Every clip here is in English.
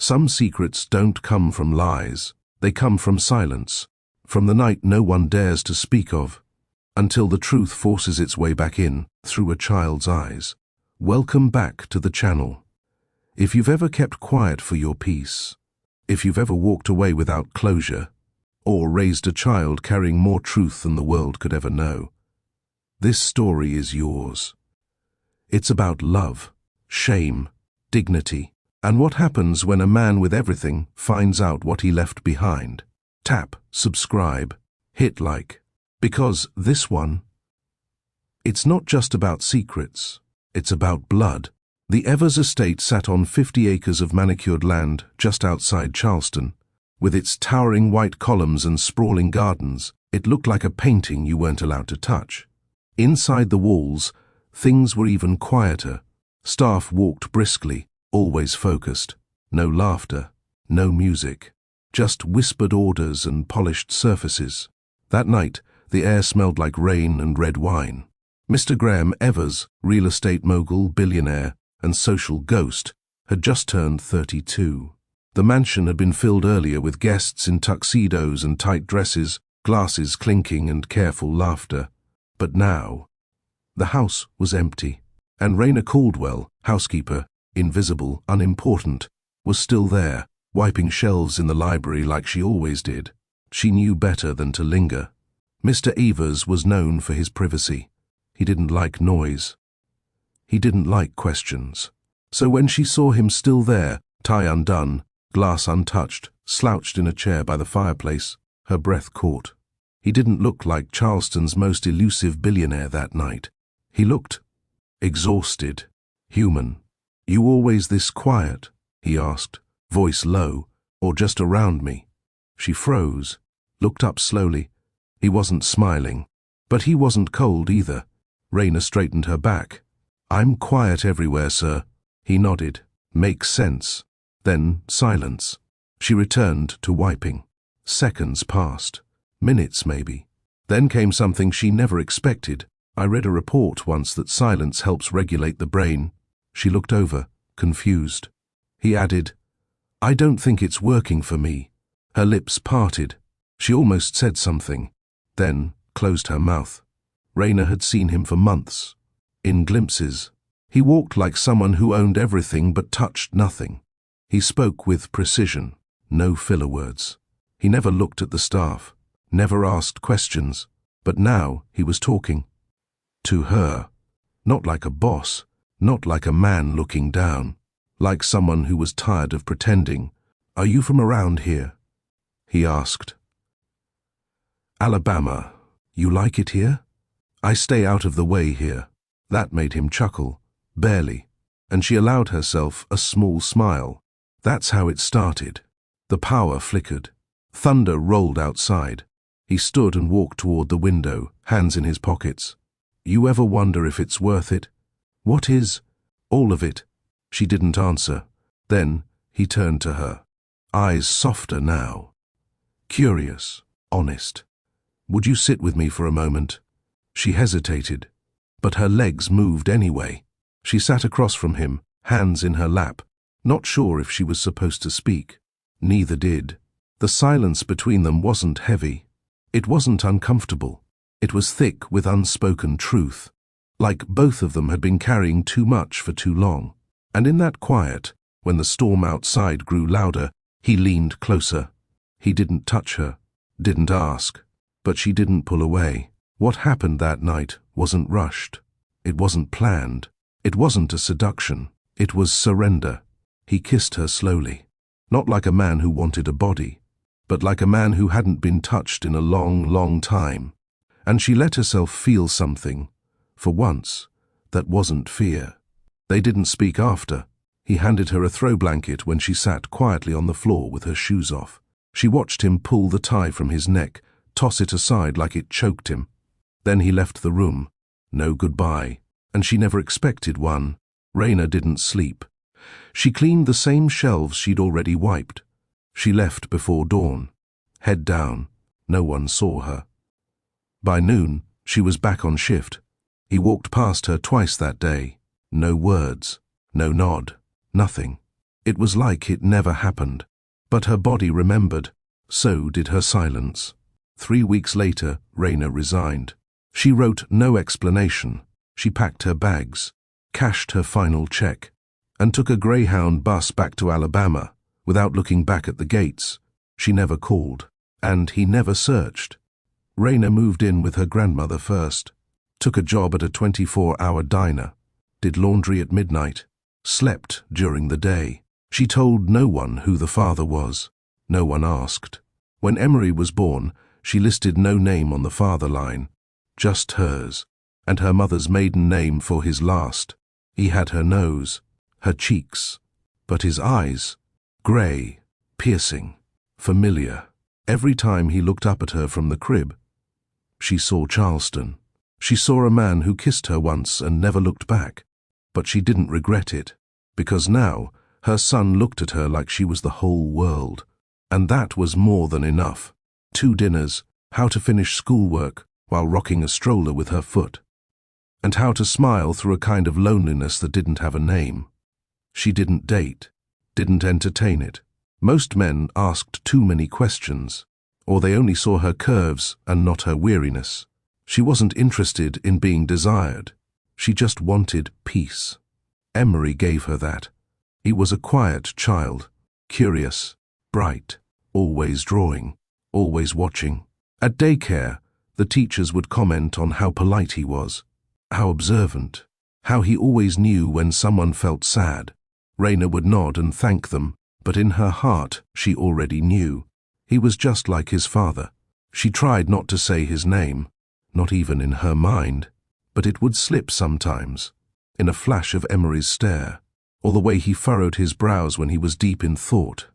Some secrets don't come from lies. They come from silence, from the night no one dares to speak of, until the truth forces its way back in through a child's eyes. Welcome back to the channel. If you've ever kept quiet for your peace, if you've ever walked away without closure, or raised a child carrying more truth than the world could ever know, this story is yours. It's about love, shame, dignity, and what happens when a man with everything finds out what he left behind. Tap, subscribe, hit like, because this one, it's not just about secrets, it's about blood. The Evers estate sat on 50 acres of manicured land just outside Charleston. With its towering white columns and sprawling gardens, it looked like a painting you weren't allowed to touch. Inside the walls, things were even quieter. Staff walked briskly, always focused. No laughter, no music, just whispered orders and polished surfaces. That night, the air smelled like rain and red wine. Mr. Graham Evers, real estate mogul, billionaire, and social ghost, had just turned 32. The mansion had been filled earlier with guests in tuxedos and tight dresses, glasses clinking and careful laughter. But now, the house was empty, and Raina Caldwell, housekeeper, invisible, unimportant, was still there, wiping shelves in the library like she always did. She knew better than to linger. Mr. Evers was known for his privacy. He didn't like noise. He didn't like questions. So when she saw him still there, tie undone, glass untouched, slouched in a chair by the fireplace, her breath caught. He didn't look like Charleston's most elusive billionaire that night. He looked exhausted, human. "You always this quiet?" he asked, voice low, "or just around me?" She froze, looked up slowly. He wasn't smiling, but he wasn't cold either. Raina straightened her back. "I'm quiet everywhere, sir." He nodded. "Makes sense." Then silence. She returned to wiping. Seconds passed. Minutes, maybe. Then came something she never expected. "I read a report once that silence helps regulate the brain." She looked over, confused. He added, "I don't think it's working for me." Her lips parted. She almost said something, then closed her mouth. Raina had seen him for months. In glimpses. He walked like someone who owned everything but touched nothing. He spoke with precision, no filler words. He never looked at the staff, never asked questions, but now he was talking. To her. Not like a boss, not like a man looking down, like someone who was tired of pretending. "Are you from around here?" he asked. "Alabama. You like it here?" "I stay out of the way here." That made him chuckle, barely, and she allowed herself a small smile. That's how it started. The power flickered. Thunder rolled outside. He stood and walked toward the window, hands in his pockets. "You ever wonder if it's worth it?" "What is?" "All of it." She didn't answer. Then he turned to her. Eyes softer now. Curious, honest. "Would you sit with me for a moment?" She hesitated, but her legs moved anyway. She sat across from him, hands in her lap, not sure if she was supposed to speak. Neither did. The silence between them wasn't heavy. It wasn't uncomfortable. It was thick with unspoken truth, like both of them had been carrying too much for too long. And in that quiet, when the storm outside grew louder, he leaned closer. He didn't touch her, didn't ask, but she didn't pull away. What happened that night wasn't rushed. It wasn't planned. It wasn't a seduction. It was surrender. He kissed her slowly, not like a man who wanted a body, but like a man who hadn't been touched in a long, long time. And she let herself feel something, for once, that wasn't fear. They didn't speak after. He handed her a throw blanket when she sat quietly on the floor with her shoes off. She watched him pull the tie from his neck, toss it aside like it choked him. Then he left the room. No goodbye, and she never expected one. Raina didn't sleep. She cleaned the same shelves she'd already wiped. She left before dawn. Head down. No one saw her. By noon, she was back on shift. He walked past her twice that day. No words, no nod, nothing. It was like it never happened. But her body remembered. So did her silence. 3 weeks later, Raina resigned. She wrote no explanation. She packed her bags, cashed her final check, and took a Greyhound bus back to Alabama without looking back at the gates. She never called, and he never searched. Raina moved in with her grandmother first, took a job at a 24-hour diner, did laundry at midnight, slept during the day. She told no one who the father was. No one asked. When Emery was born, she listed no name on the father line, just hers, and her mother's maiden name for his last. He had her nose, her cheeks, but his eyes, grey, piercing, familiar. Every time he looked up at her from the crib, she saw Charleston. She saw a man who kissed her once and never looked back, but she didn't regret it, because now her son looked at her like she was the whole world. And that was more than enough. 2 dinners, how to finish schoolwork while rocking a stroller with her foot, and how to smile through a kind of loneliness that didn't have a name. She didn't date, didn't entertain it. Most men asked too many questions, or they only saw her curves and not her weariness. She wasn't interested in being desired. She just wanted peace. Emery gave her that. He was a quiet child, curious, bright, always drawing, always watching. At daycare, the teachers would comment on how polite he was, how observant, how he always knew when someone felt sad. Raina would nod and thank them, but in her heart she already knew. He was just like his father. She tried not to say his name, not even in her mind, but it would slip sometimes, in a flash of Emery's stare, or the way he furrowed his brows when he was deep in thought.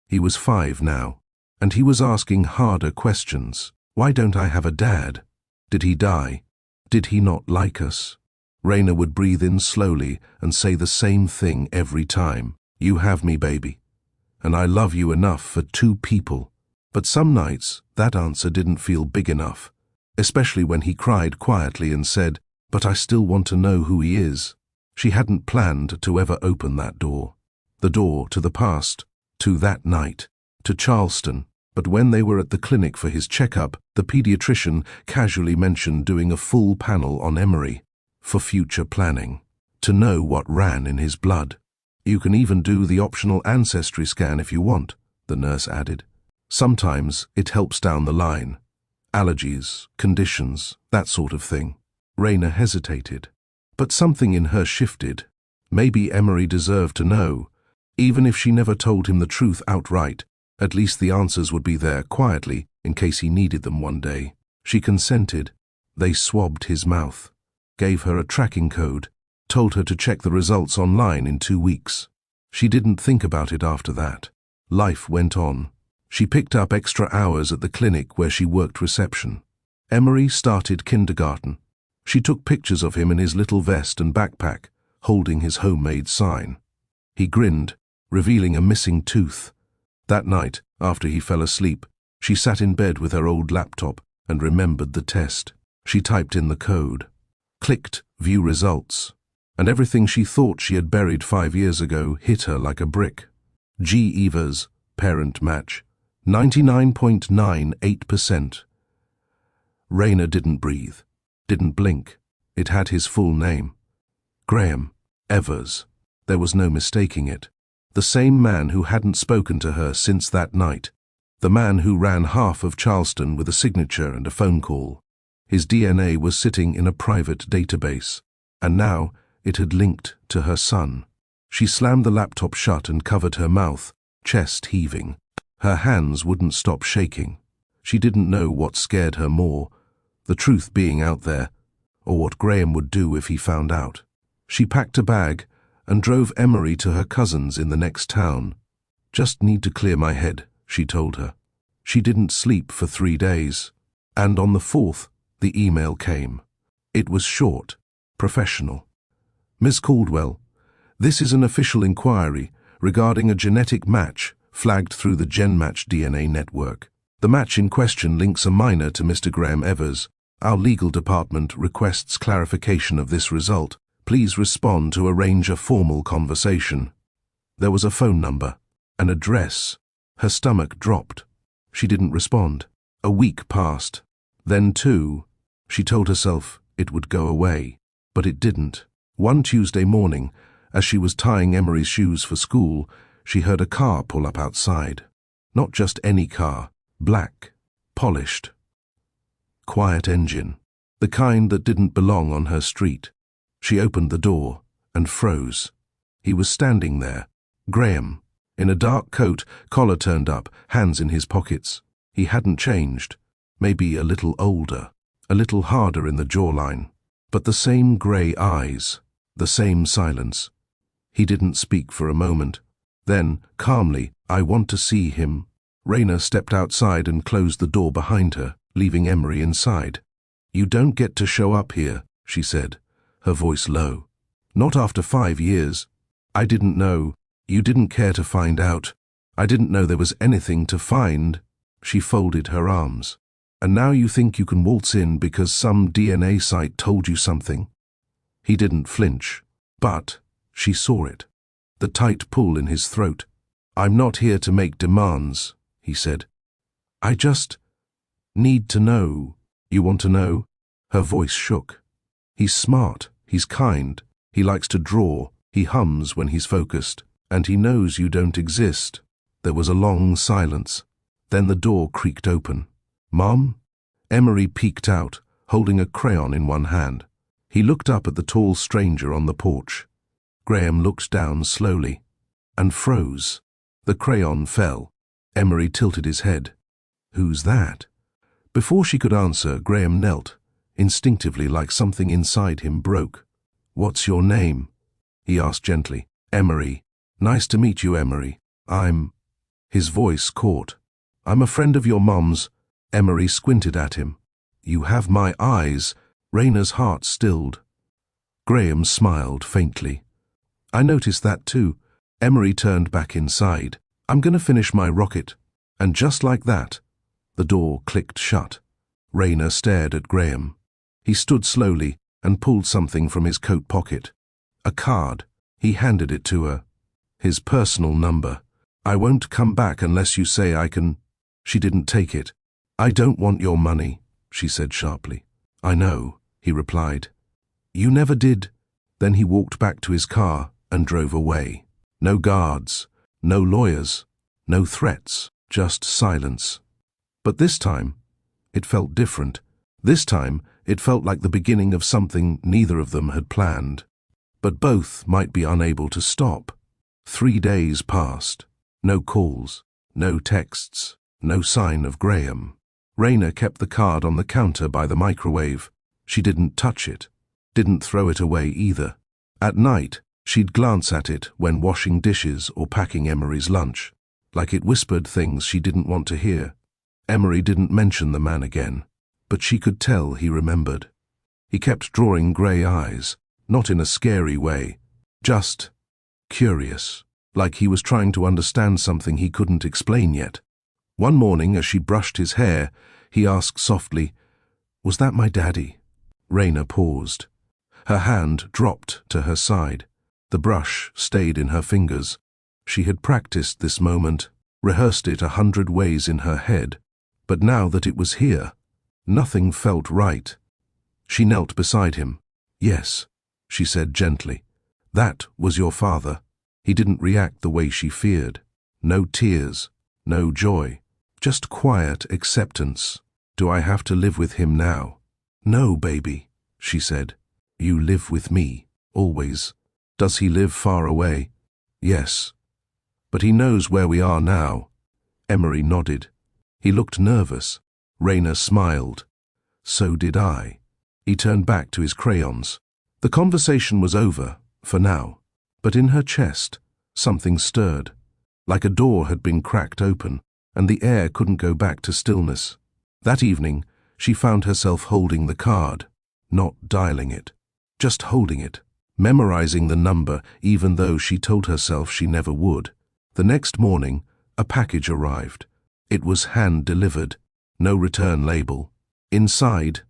He was 5 now, and he was asking harder questions. Why don't I have a dad? Did he die? Did he not like us? Raina would breathe in slowly and say the same thing every time. You have me, baby, and I love you enough for 2 people. But some nights that answer didn't feel big enough, especially when he cried quietly and said, "But I still want to know who he is." She hadn't planned to ever open that door. The door to the past, to that night, to Charleston. But when they were at the clinic for his checkup, the pediatrician casually mentioned doing a full panel on Emery, for future planning, to know what ran in his blood. You can even do the optional ancestry scan if you want, the nurse added. Sometimes it helps down the line. Allergies, conditions, that sort of thing. Raina hesitated. But something in her shifted. Maybe Emery deserved to know. Even if she never told him the truth outright, at least the answers would be there quietly in case he needed them one day. She consented. They swabbed his mouth, gave her a tracking code, told her to check the results online in 2 weeks. She didn't think about it after that. Life went on. She picked up extra hours at the clinic where she worked reception. Emery started kindergarten. She took pictures of him in his little vest and backpack, holding his homemade sign. He grinned, revealing a missing tooth. That night, after he fell asleep, she sat in bed with her old laptop and remembered the test. She typed in the code, clicked view results, and everything she thought she had buried 5 years ago hit her like a brick. G. Evers, parent match, 99.98%. Raina didn't breathe, didn't blink. It had his full name. Graham Evers. There was no mistaking it. The same man who hadn't spoken to her since that night. The man who ran half of Charleston with a signature and a phone call. His DNA was sitting in a private database, and now it had linked to her son. She slammed the laptop shut and covered her mouth, chest heaving. Her hands wouldn't stop shaking. She didn't know what scared her more, the truth being out there, or what Graham would do if he found out. She packed a bag and drove Emery to her cousin's in the next town. Just need to clear my head, she told her. She didn't sleep for 3 days, and on the 4th, the email came. It was short, professional. Ms. Caldwell, this is an official inquiry regarding a genetic match flagged through the GenMatch DNA network. The match in question links a minor to Mr. Graham Evers. Our legal department requests clarification of this result. Please respond to arrange a formal conversation. There was a phone number, an address. Her stomach dropped. She didn't respond. A week passed. Then two. She told herself it would go away, but it didn't. One Tuesday morning, as she was tying Emery's shoes for school, she heard a car pull up outside. Not just any car, black, polished. Quiet engine, the kind that didn't belong on her street. She opened the door and froze. He was standing there, Graham, in a dark coat, collar turned up, hands in his pockets. He hadn't changed, maybe a little older, a little harder in the jawline, but the same grey eyes, the same silence. He didn't speak for a moment. Then, calmly, "I want to see him." Raina stepped outside and closed the door behind her, leaving Emery inside. "You don't get to show up here," she said, her voice low. "Not after 5 years. I didn't know. You didn't care to find out. I didn't know there was anything to find." She folded her arms. "And now you think you can waltz in because some DNA site told you something?" He didn't flinch, but she saw it. The tight pull in his throat. "I'm not here to make demands," he said. "I just need to know." "You want to know?" Her voice shook. "He's smart, he's kind, he likes to draw, he hums when he's focused, and he knows you don't exist." There was a long silence. Then the door creaked open. "Mom?" Emery peeked out, holding a crayon in one hand. He looked up at the tall stranger on the porch. Graham looked down slowly and froze. The crayon fell. Emery tilted his head. "Who's that?" Before she could answer, Graham knelt, instinctively, like something inside him broke. "What's your name?" he asked gently. "Emery. Nice to meet you, Emery. His voice caught. "I'm a friend of your mom's." Emery squinted at him. "You have my eyes." Raina's heart stilled. Graham smiled faintly. "I noticed that too." Emery turned back inside. "I'm gonna finish my rocket." And just like that, the door clicked shut. Raina stared at Graham. He stood slowly and pulled something from his coat pocket. A card. He handed it to her. His personal number. "I won't come back unless you say I can." She didn't take it. "I don't want your money," she said sharply. "I know," he replied. "You never did." Then he walked back to his car and drove away. No guards, no lawyers, no threats, just silence. But this time, it felt different. This time, it felt like the beginning of something neither of them had planned. But both might be unable to stop. 3 days passed. No calls, no texts, no sign of Graham. Raina kept the card on the counter by the microwave. She didn't touch it, didn't throw it away either. At night, she'd glance at it when washing dishes or packing Emery's lunch, like it whispered things she didn't want to hear. Emery didn't mention the man again, but she could tell he remembered. He kept drawing grey eyes, not in a scary way, just curious, like he was trying to understand something he couldn't explain yet. One morning, as she brushed his hair, he asked softly, "Was that my daddy?" Raina paused. Her hand dropped to her side. The brush stayed in her fingers. She had practiced this moment, rehearsed it 100 ways in her head, but now that it was here, nothing felt right. She knelt beside him. "Yes," she said gently. "That was your father." He didn't react the way she feared. No tears, no joy, just quiet acceptance. "Do I have to live with him now?" "No, baby," she said. "You live with me, always." "Does he live far away?" "Yes. But he knows where we are now." Emery nodded. He looked nervous. Raina smiled. "So did I." He turned back to his crayons. The conversation was over, for now. But in her chest, something stirred, like a door had been cracked open, and the air couldn't go back to stillness. That evening, she found herself holding the card, not dialing it, just holding it, memorizing the number even though she told herself she never would. The next morning, a package arrived. It was hand-delivered, no return label. Inside,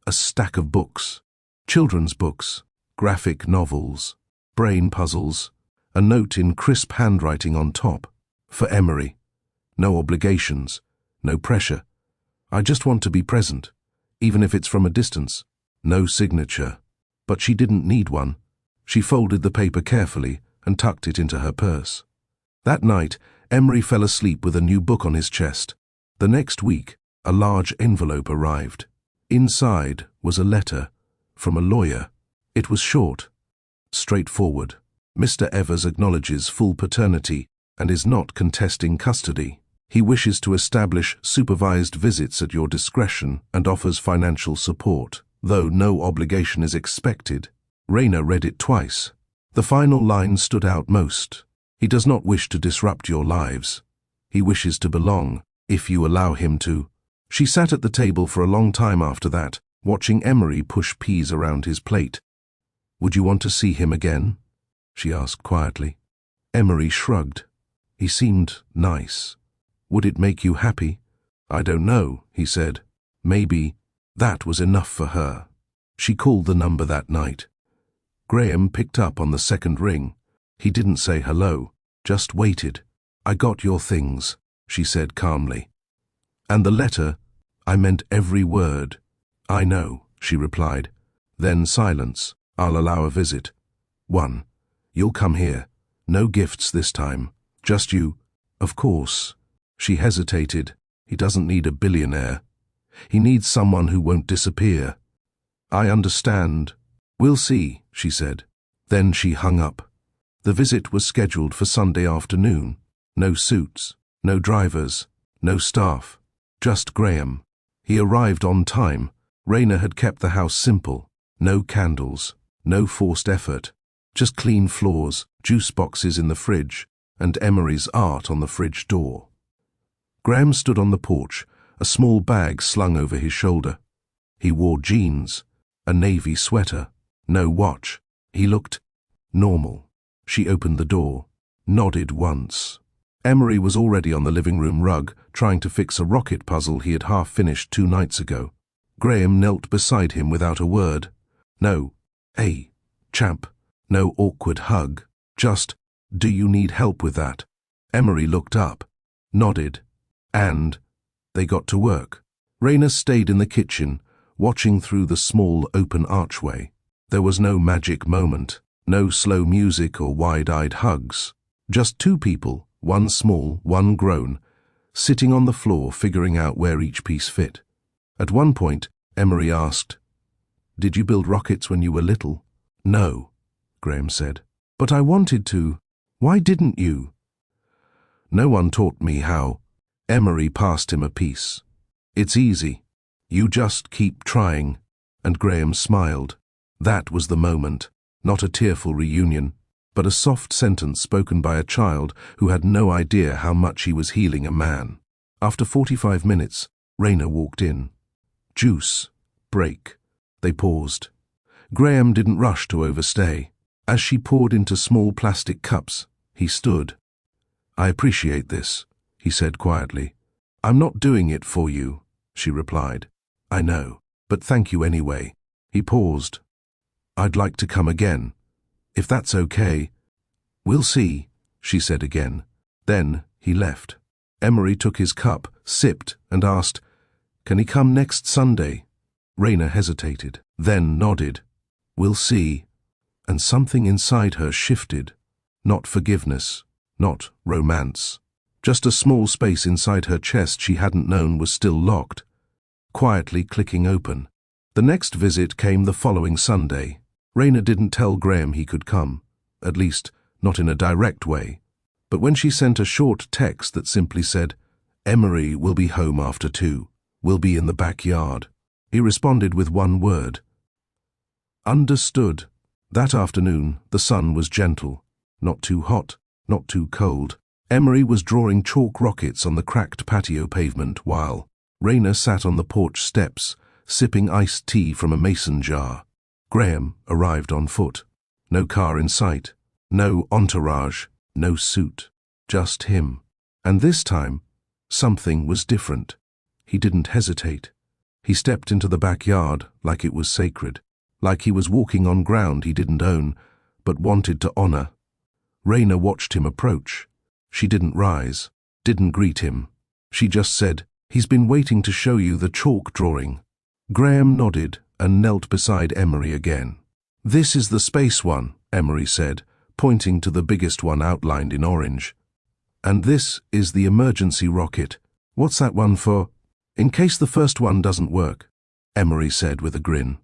a stack of books, children's books, graphic novels, brain puzzles, A note in crisp handwriting on top. For Emery. No obligations. No pressure. I just want to be present, even if it's from a distance. No signature. But she didn't need one. She folded the paper carefully and tucked it into her purse. That night, Emery fell asleep with a new book on his chest. The next week, a large envelope arrived. Inside was a letter from a lawyer. It was short, straightforward. Mr. Evers acknowledges full paternity and is not contesting custody. He wishes to establish supervised visits at your discretion and offers financial support, though no obligation is expected. Raina read it twice. The final line stood out most. He does not wish to disrupt your lives. He wishes to belong, if you allow him to. She sat at the table for a long time after that, watching Emery push peas around his plate. Would you want to see him again? She asked quietly. Emery shrugged. He seemed nice. Would it make you happy? I don't know, he said. Maybe. That was enough for her. She called the number that night. Graham picked up on the second ring. He didn't say hello, just waited. I got your things, she said calmly. And the letter, I meant every word. I know, she replied. Then silence. I'll allow a visit. 1. You'll come here. No gifts this time. Just you. Of course. She hesitated. He doesn't need a billionaire. He needs someone who won't disappear. I understand. We'll see, she said. Then she hung up. The visit was scheduled for Sunday afternoon. No suits, no drivers, no staff. Just Graham. He arrived on time. Raina had kept the house simple. No candles, no forced effort. Just clean floors, juice boxes in the fridge, and Emery's art on the fridge door. Graham stood on the porch, a small bag slung over his shoulder. He wore jeans, a navy sweater, no watch. He looked normal. She opened the door, nodded once. Emery was already on the living room rug, trying to fix a rocket puzzle he had half finished 2 nights ago. Graham knelt beside him without a word. No, hey, champ. No awkward hug. Just, do you need help with that? Emery looked up, nodded, and they got to work. Raina stayed in the kitchen, watching through the small open archway. There was no magic moment, no slow music or wide-eyed hugs. Just 2 people, one small, one grown, sitting on the floor figuring out where each piece fit. At one point, Emery asked, Did you build rockets when you were little? No, Graham said. But I wanted to. Why didn't you? No one taught me how. Emery passed him a piece. It's easy. You just keep trying. And Graham smiled. That was the moment. Not a tearful reunion, but a soft sentence spoken by a child who had no idea how much he was healing a man. After 45 minutes, Raina walked in. Juice. Break. They paused. Graham didn't rush to overstay. As she poured into small plastic cups, he stood. I appreciate this, he said quietly. I'm not doing it for you, she replied. I know, but thank you anyway. He paused. I'd like to come again. If that's okay. We'll see, she said again. Then he left. Emery took his cup, sipped, and asked, Can he come next Sunday? Raina hesitated, then nodded. We'll see. And something inside her shifted. Not forgiveness, not romance. Just a small space inside her chest she hadn't known was still locked, quietly clicking open. The next visit came the following Sunday. Raina didn't tell Graham he could come, at least not in a direct way. But when she sent a short text that simply said, Emery will be home after 2, we'll be in the backyard, he responded with one word. Understood. That afternoon, the sun was gentle, not too hot, not too cold. Emery was drawing chalk rockets on the cracked patio pavement while Raina sat on the porch steps, sipping iced tea from a mason jar. Graham arrived on foot. No car in sight, no entourage, no suit, just him. And this time, something was different. He didn't hesitate. He stepped into the backyard like it was sacred, like he was walking on ground he didn't own, but wanted to honor. Raina watched him approach. She didn't rise, didn't greet him. She just said, "He's been waiting to show you the chalk drawing." Graham nodded and knelt beside Emery again. "This is the space one," Emery said, pointing to the biggest one outlined in orange. "And this is the emergency rocket. What's that one for?" "In case the first one doesn't work," Emery said with a grin.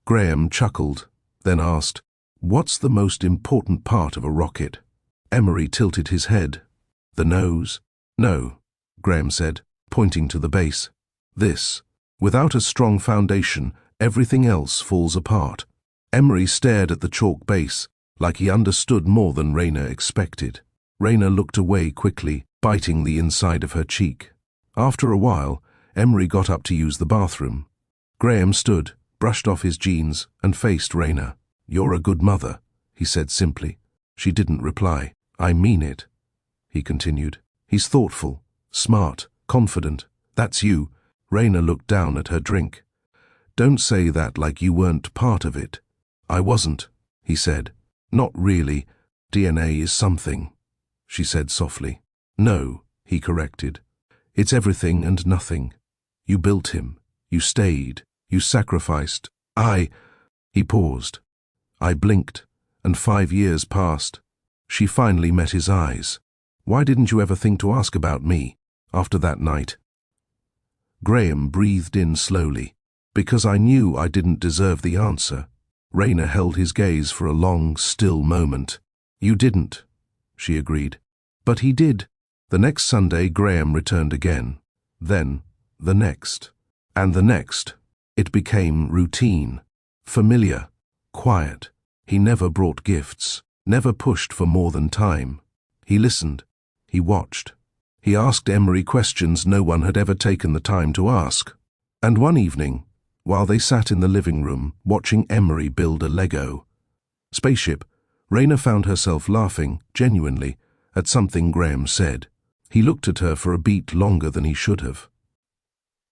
Graham chuckled, then asked, "What's the most important part of a rocket?" Emery tilted his head. "The nose?" "No," Graham said, pointing to the base. "This. Without a strong foundation, everything else falls apart." Emery stared at the chalk base, like he understood more than Raina expected. Raina looked away quickly, biting the inside of her cheek. After a while, Emery got up to use the bathroom. Graham stood, brushed off his jeans, and faced Raina. "You're a good mother," he said simply. She didn't reply. "I mean it," he continued. "He's thoughtful, smart, confident. That's you." Raina looked down at her drink. "Don't say that like you weren't part of it." "I wasn't," he said. "Not really. DNA is something," she said softly. "No," he corrected. "It's everything and nothing. You built him. You stayed. You sacrificed. He paused. "I blinked, and 5 years passed." She finally met his eyes. "Why didn't you ever think to ask about me after that night?" Graham breathed in slowly. "Because I knew I didn't deserve the answer." Raina held his gaze for a long, still moment. "You didn't," she agreed. "But he did." The next Sunday, Graham returned again. Then, the next. And the next. It became routine. Familiar. Quiet. He never brought gifts. Never pushed for more than time. He listened. He watched. He asked Emery questions no one had ever taken the time to ask. And one evening, while they sat in the living room watching Emery build a Lego spaceship, Raina found herself laughing, genuinely, at something Graham said. He looked at her for a beat longer than he should have.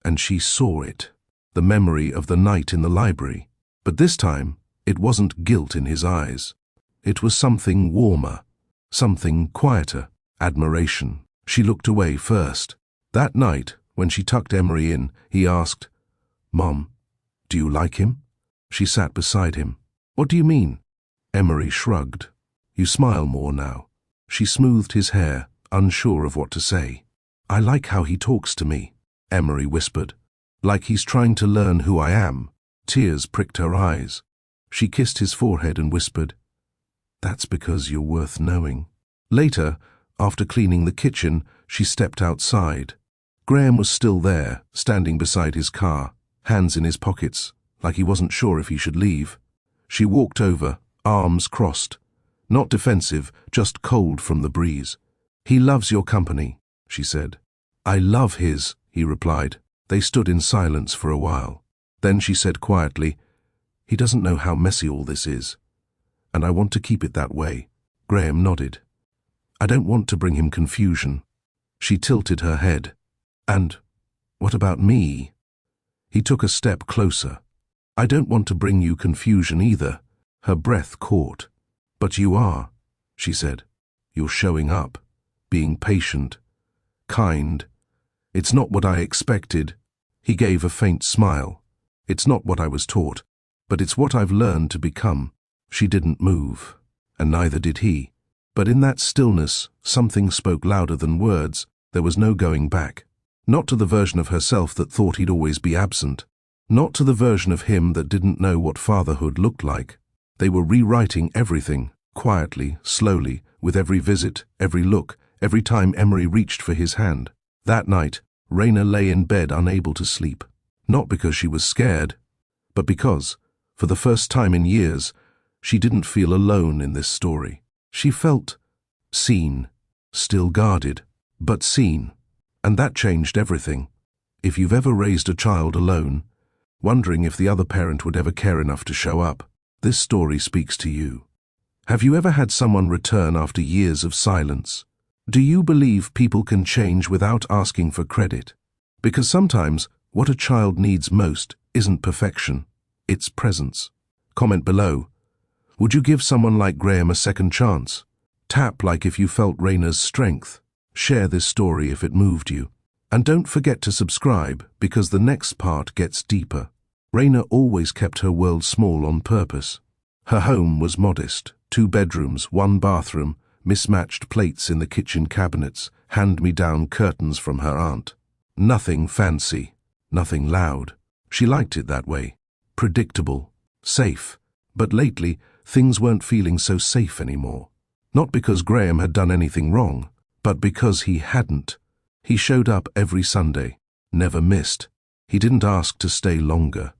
And she saw it, the memory of the night in the library. But this time, it wasn't guilt in his eyes. It was something warmer, something quieter, admiration. She looked away first. That night, when she tucked Emery in, he asked, "Mom, do you like him?" She sat beside him. "What do you mean?" Emery shrugged. "You smile more now." She smoothed his hair, unsure of what to say. "I like how he talks to me," Emery whispered. "Like he's trying to learn who I am." Tears pricked her eyes. She kissed his forehead and whispered, "That's because you're worth knowing." Later, after cleaning the kitchen, she stepped outside. Graham was still there, standing beside his car, hands in his pockets, like he wasn't sure if he should leave. She walked over, arms crossed. Not defensive, just cold from the breeze. "He loves your company," she said. "I love his," he replied. They stood in silence for a while. Then she said quietly, "He doesn't know how messy all this is, and I want to keep it that way." Graham nodded. "I don't want to bring him confusion." She tilted her head. "And what about me?" He took a step closer. "I don't want to bring you confusion either." Her breath caught. "But you are," she said. "You're showing up, being patient, kind. It's not what I expected." He gave a faint smile. "It's not what I was taught, but it's what I've learned to become." She didn't move, and neither did he. But in that stillness, something spoke louder than words. There was no going back. Not to the version of herself that thought he'd always be absent. Not to the version of him that didn't know what fatherhood looked like. They were rewriting everything, quietly, slowly, with every visit, every look, every time Emery reached for his hand. That night, Raina lay in bed unable to sleep. Not because she was scared, but because, for the first time in years, she didn't feel alone in this story. She felt seen, still guarded, but seen. And that changed everything. If you've ever raised a child alone, wondering if the other parent would ever care enough to show up, this story speaks to you. Have you ever had someone return after years of silence? Do you believe people can change without asking for credit? Because sometimes what a child needs most isn't perfection, it's presence. Comment below. Would you give someone like Graham a second chance? Tap like if you felt Raina's strength. Share this story if it moved you. And don't forget to subscribe, because the next part gets deeper. Raina always kept her world small on purpose. Her home was modest. 2 bedrooms, 1 bathroom, mismatched plates in the kitchen cabinets, hand-me-down curtains from her aunt. Nothing fancy, nothing loud. She liked it that way. Predictable, safe. But lately, things weren't feeling so safe anymore. Not because Graham had done anything wrong, but because he hadn't. He showed up every Sunday, never missed. He didn't ask to stay longer.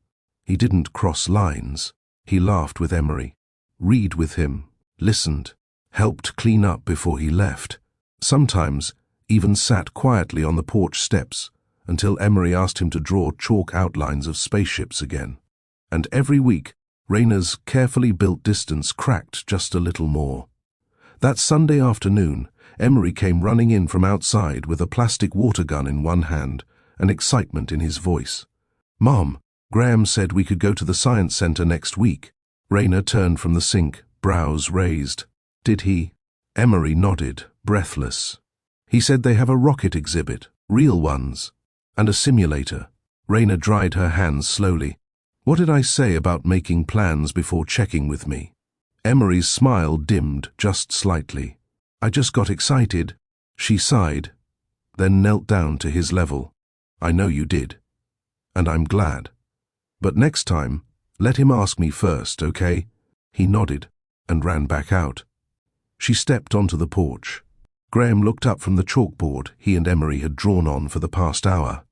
He didn't cross lines. He laughed with Emery, read with him, listened, helped clean up before he left. Sometimes even sat quietly on the porch steps until Emery asked him to draw chalk outlines of spaceships again. And every week, Raina's carefully built distance cracked just a little more. That Sunday afternoon, Emery came running in from outside with a plastic water gun in one hand and excitement in his voice. "Mom, Graham said we could go to the science center next week." Raina turned from the sink, brows raised. "Did he?" Emery nodded, breathless. "He said they have a rocket exhibit, real ones, and a simulator." Raina dried her hands slowly. "What did I say about making plans before checking with me?" Emery's smile dimmed just slightly. "I just got excited." She sighed, then knelt down to his level. "I know you did, and I'm glad. But next time, let him ask me first, okay?" He nodded and ran back out. She stepped onto the porch. Graham looked up from the chalkboard he and Emery had drawn on for the past hour.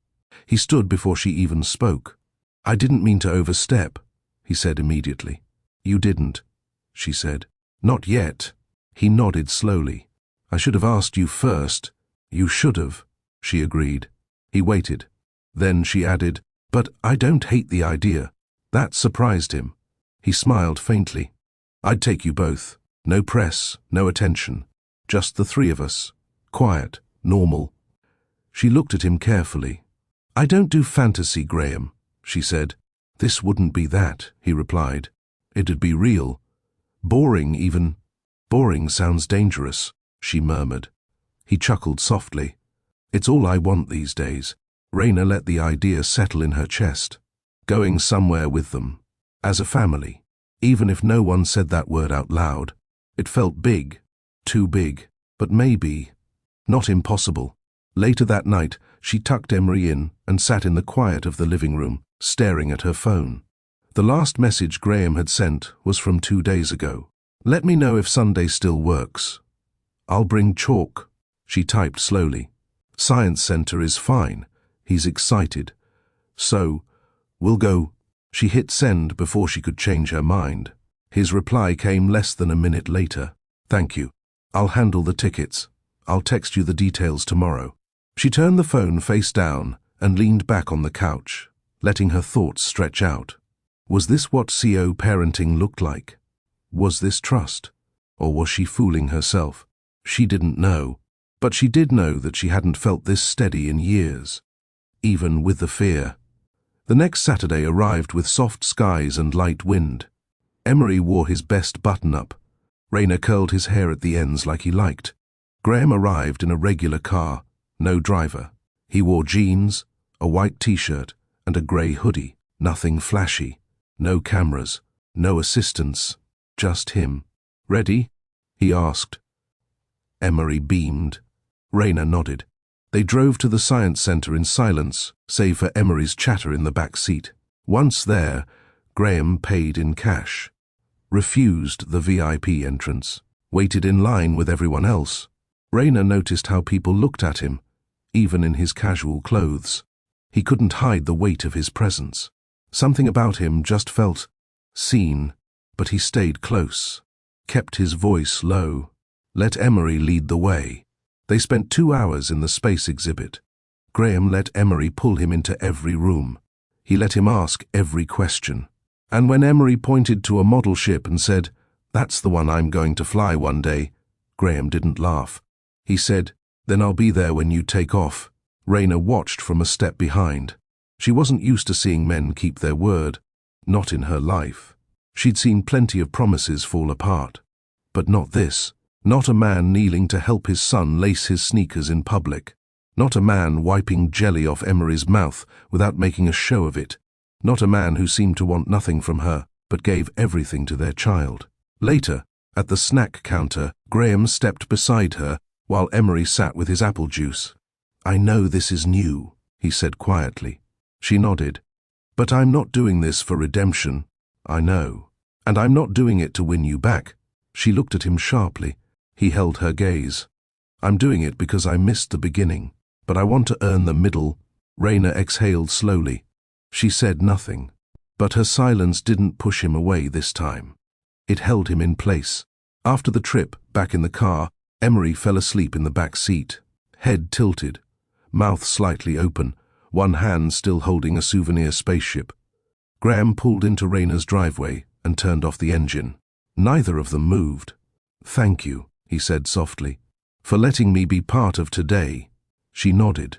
He stood before she even spoke. "I didn't mean to overstep," he said immediately. "You didn't," she said. "Not yet." He nodded slowly. "I should have asked you first." "You should have," she agreed. He waited. Then she added, "But I don't hate the idea." That surprised him. He smiled faintly. "I'd take you both. No press, no attention. Just the 3 of us. Quiet, normal." She looked at him carefully. "I don't do fantasy, Graham," she said. "This wouldn't be that," he replied. "It'd be real. Boring even." "Boring sounds dangerous," she murmured. He chuckled softly. "It's all I want these days." Raina let the idea settle in her chest. Going somewhere with them. As a family. Even if no one said that word out loud. It felt big. Too big. But maybe. Not impossible. Later that night, she tucked Emery in and sat in the quiet of the living room, staring at her phone. The last message Graham had sent was from 2 days ago. "Let me know if Sunday still works. I'll bring chalk." She typed slowly. "Science center is fine." He's excited. "So, we'll go." She hit send before she could change her mind. His reply came less than a minute later. "Thank you. I'll handle the tickets. I'll text you the details tomorrow." She turned the phone face down and leaned back on the couch, letting her thoughts stretch out. Was this what CO parenting looked like? Was this trust? Or was she fooling herself? She didn't know. But she did know that she hadn't felt this steady in years. Even with the fear. The next Saturday arrived with soft skies and light wind. Emery wore his best button-up. Raina curled his hair at the ends like he liked. Graham arrived in a regular car, no driver. He wore jeans, a white t-shirt, and a grey hoodie. Nothing flashy. No cameras. No assistants. Just him. "Ready?" he asked. Emery beamed. Raina nodded. They drove to the science center in silence, save for Emery's chatter in the back seat. Once there, Graham paid in cash. Refused the VIP entrance. Waited in line with everyone else. Raina noticed how people looked at him, even in his casual clothes. He couldn't hide the weight of his presence. Something about him just felt seen, but he stayed close. Kept his voice low. Let Emery lead the way. They spent 2 hours in the space exhibit. Graham let Emery pull him into every room. He let him ask every question. And when Emery pointed to a model ship and said, "That's the one I'm going to fly one day," Graham didn't laugh. He said, "Then I'll be there when you take off." Raina watched from a step behind. She wasn't used to seeing men keep their word. Not in her life. She'd seen plenty of promises fall apart. But not this. Not a man kneeling to help his son lace his sneakers in public. Not a man wiping jelly off Emery's mouth without making a show of it. Not a man who seemed to want nothing from her, but gave everything to their child. Later, at the snack counter, Graham stepped beside her while Emery sat with his apple juice. "I know this is new," he said quietly. She nodded. "But I'm not doing this for redemption." "I know. And I'm not doing it to win you back." She looked at him sharply. He held her gaze. "I'm doing it because I missed the beginning, but I want to earn the middle." Raina exhaled slowly. She said nothing, but her silence didn't push him away this time. It held him in place. After the trip, back in the car, Emery fell asleep in the back seat, head tilted, mouth slightly open, one hand still holding a souvenir spaceship. Graham pulled into Raina's driveway and turned off the engine. Neither of them moved. "Thank you," he said softly, "for letting me be part of today." She nodded.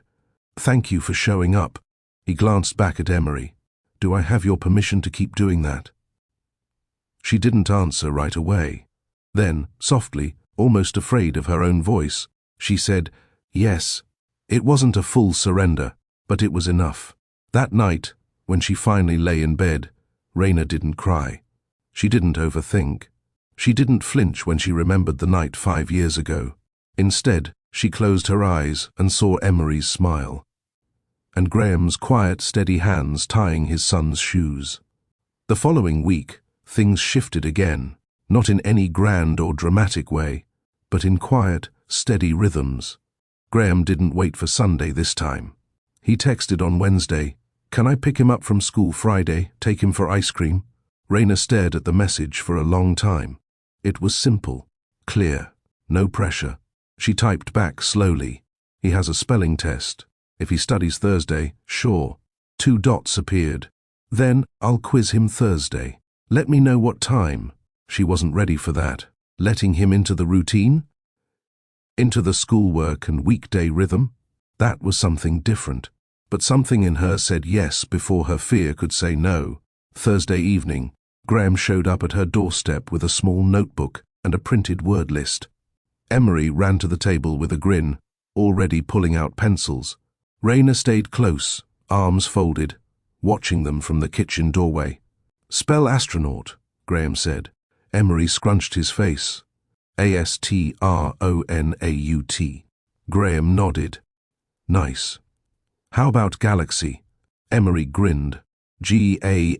"Thank you for showing up." He glanced back at Emery. "Do I have your permission to keep doing that?" She didn't answer right away. Then, softly, almost afraid of her own voice, she said, "Yes." It wasn't a full surrender, but it was enough. That night, when she finally lay in bed, Raina didn't cry. She didn't overthink. She didn't flinch when she remembered the night 5 years ago. Instead, she closed her eyes and saw Emery's smile, and Graham's quiet, steady hands tying his son's shoes. The following week, things shifted again, not in any grand or dramatic way, but in quiet, steady rhythms. Graham didn't wait for Sunday this time. He texted on Wednesday, "Can I pick him up from school Friday, take him for ice cream?" Raina stared at the message for a long time. It was simple, clear, no pressure. She typed back slowly, "He has a spelling test. If he studies Thursday, sure." 2 dots appeared. "Then I'll quiz him Thursday. Let me know what time." She wasn't ready for that. Letting him into the routine? Into the schoolwork and weekday rhythm? That was something different. But something in her said yes before her fear could say no. Thursday evening, Graham showed up at her doorstep with a small notebook and a printed word list. Emery ran to the table with a grin, already pulling out pencils. Raina stayed close, arms folded, watching them from the kitchen doorway. "Spell astronaut," Graham said. Emery scrunched his face. "Astronaut." Graham nodded. "Nice. How about galaxy?" Emery grinned. "Galaxy."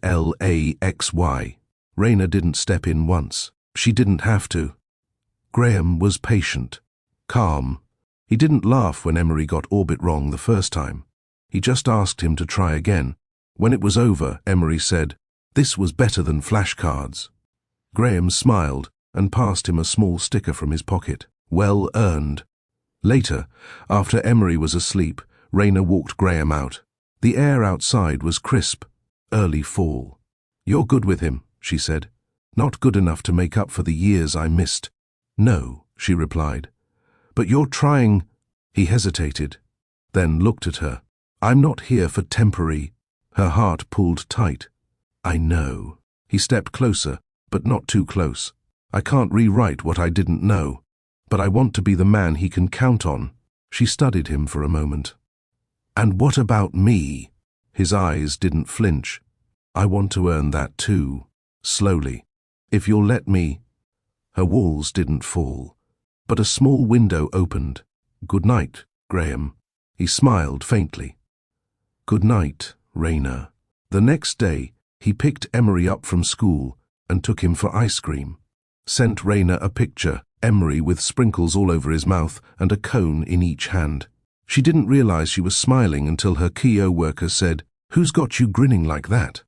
Raina didn't step in once. She didn't have to. Graham was patient, calm. He didn't laugh when Emery got orbit wrong the first time. He just asked him to try again. When it was over, Emery said, "This was better than flashcards." Graham smiled and passed him a small sticker from his pocket. Well earned. Later, after Emery was asleep, Raina walked Graham out. The air outside was crisp, early fall. "You're good with him," she said. "Not good enough to make up for the years I missed." "No," she replied. "But you're trying." He hesitated, then looked at her. "I'm not here for temporary." Her heart pulled tight. "I know." He stepped closer, but not too close. "I can't rewrite what I didn't know, but I want to be the man he can count on." She studied him for a moment. "And what about me?" His eyes didn't flinch. "I want to earn that too, slowly. If you'll let me." Her walls didn't fall, but a small window opened. "Good night, Graham." He smiled faintly. "Good night, Raina." The next day, he picked Emery up from school and took him for ice cream. Sent Raina a picture, Emery with sprinkles all over his mouth and a cone in each hand. She didn't realize she was smiling until her Kio worker said, "Who's got you grinning like that?"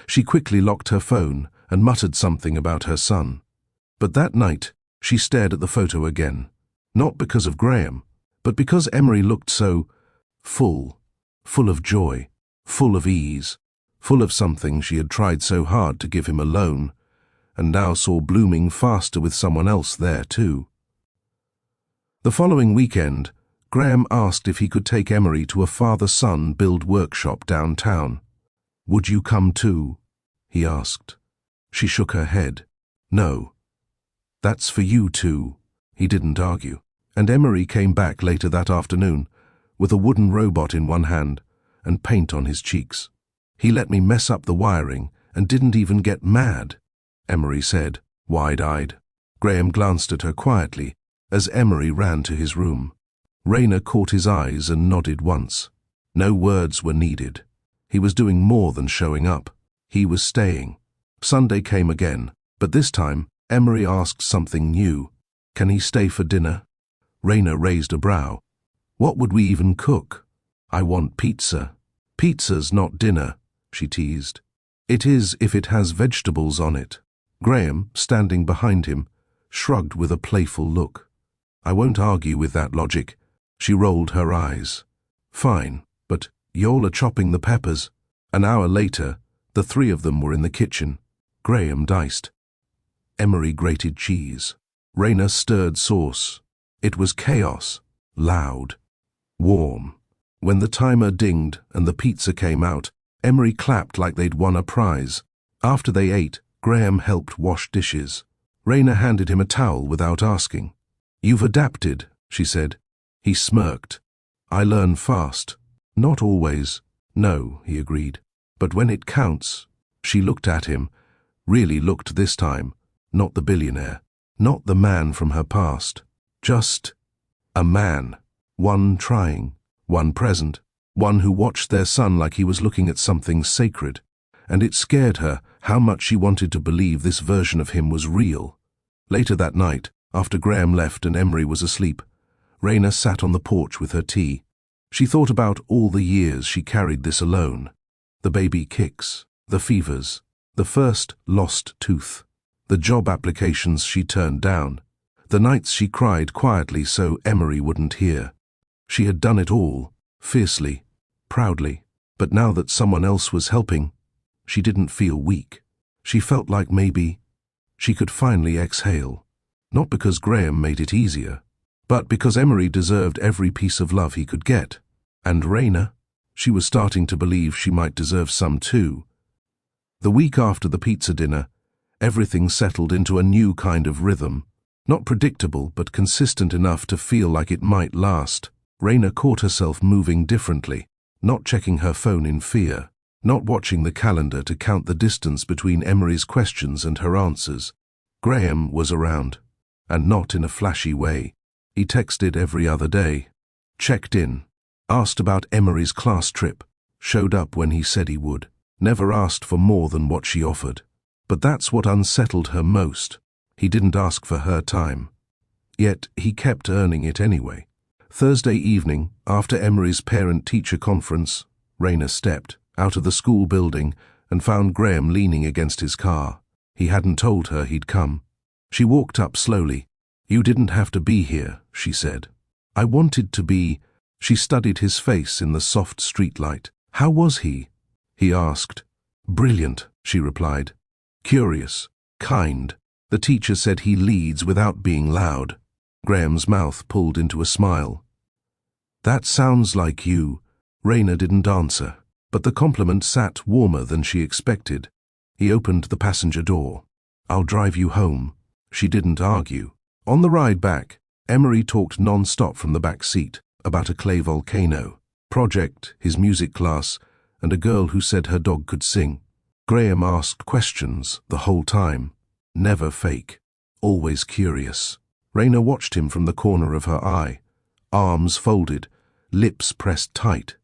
She quickly locked her phone and muttered something about her son. But that night, she stared at the photo again. Not because of Graham, but because Emery looked so full of joy, full of ease, full of something she had tried so hard to give him alone, and now saw blooming faster with someone else there too. The following weekend, Graham asked if he could take Emery to a father-son build workshop downtown. "Would you come too?" he asked. She shook her head. "No. That's for you two," He didn't argue, and Emery came back later that afternoon with a wooden robot in one hand and paint on his cheeks. He let me mess up the wiring and didn't even get mad, Emery said, wide-eyed. Graham glanced at her quietly as Emery ran to his room. Raina caught his eyes and nodded once. No words were needed. He was doing more than showing up. He was staying. Sunday came again, but this time Emery asked something new. Can he stay for dinner? Raina raised a brow. What would we even cook? I want pizza. Pizza's not dinner, she teased. It is if it has vegetables on it. Graham, standing behind him, shrugged with a playful look. I won't argue with that logic. She rolled her eyes. Fine, but y'all are chopping the peppers. An hour later, the three of them were in the kitchen. Graham diced. Emery grated cheese. Raina stirred sauce. It was chaos. Loud. Warm. When the timer dinged and the pizza came out, Emery clapped like they'd won a prize. After they ate, Graham helped wash dishes. Raina handed him a towel without asking. You've adapted, she said. He smirked. I learn fast. Not always. No, he agreed. But when it counts, she looked at him, really looked this time, not the billionaire, not the man from her past, just a man, one trying, one present, one who watched their son like he was looking at something sacred, and it scared her how much she wanted to believe this version of him was real. Later that night, after Graham left and Emery was asleep, Raina sat on the porch with her tea. She thought about all the years she carried this alone. The baby kicks, the fevers, the first lost tooth, the job applications she turned down, the nights she cried quietly so Emery wouldn't hear. She had done it all, fiercely, proudly, but now that someone else was helping, she didn't feel weak. She felt like maybe she could finally exhale, not because Graham made it easier, but because Emery deserved every piece of love he could get. And Raina, she was starting to believe she might deserve some too. The week after the pizza dinner, everything settled into a new kind of rhythm, not predictable but consistent enough to feel like it might last. Raina caught herself moving differently, not checking her phone in fear, not watching the calendar to count the distance between Emery's questions and her answers. Graham was around, and not in a flashy way. He texted every other day, checked in, asked about Emery's class trip, showed up when he said he would, never asked for more than what she offered. But that's what unsettled her most. He didn't ask for her time. Yet he kept earning it anyway. Thursday evening, after Emery's parent-teacher conference, Raina stepped out of the school building and found Graham leaning against his car. He hadn't told her he'd come. She walked up slowly. You didn't have to be here, she said. I wanted to be. She studied his face in the soft streetlight. How was he? He asked. Brilliant, she replied. Curious, kind. The teacher said he leads without being loud. Graham's mouth pulled into a smile. That sounds like you. Raina didn't answer, but the compliment sat warmer than she expected. He opened the passenger door. I'll drive you home. She didn't argue. On the ride back, Emery talked non-stop from the back seat about a clay volcano, project, his music class, and a girl who said her dog could sing. Graham asked questions the whole time, never fake, always curious. Raina watched him from the corner of her eye, arms folded, lips pressed tight.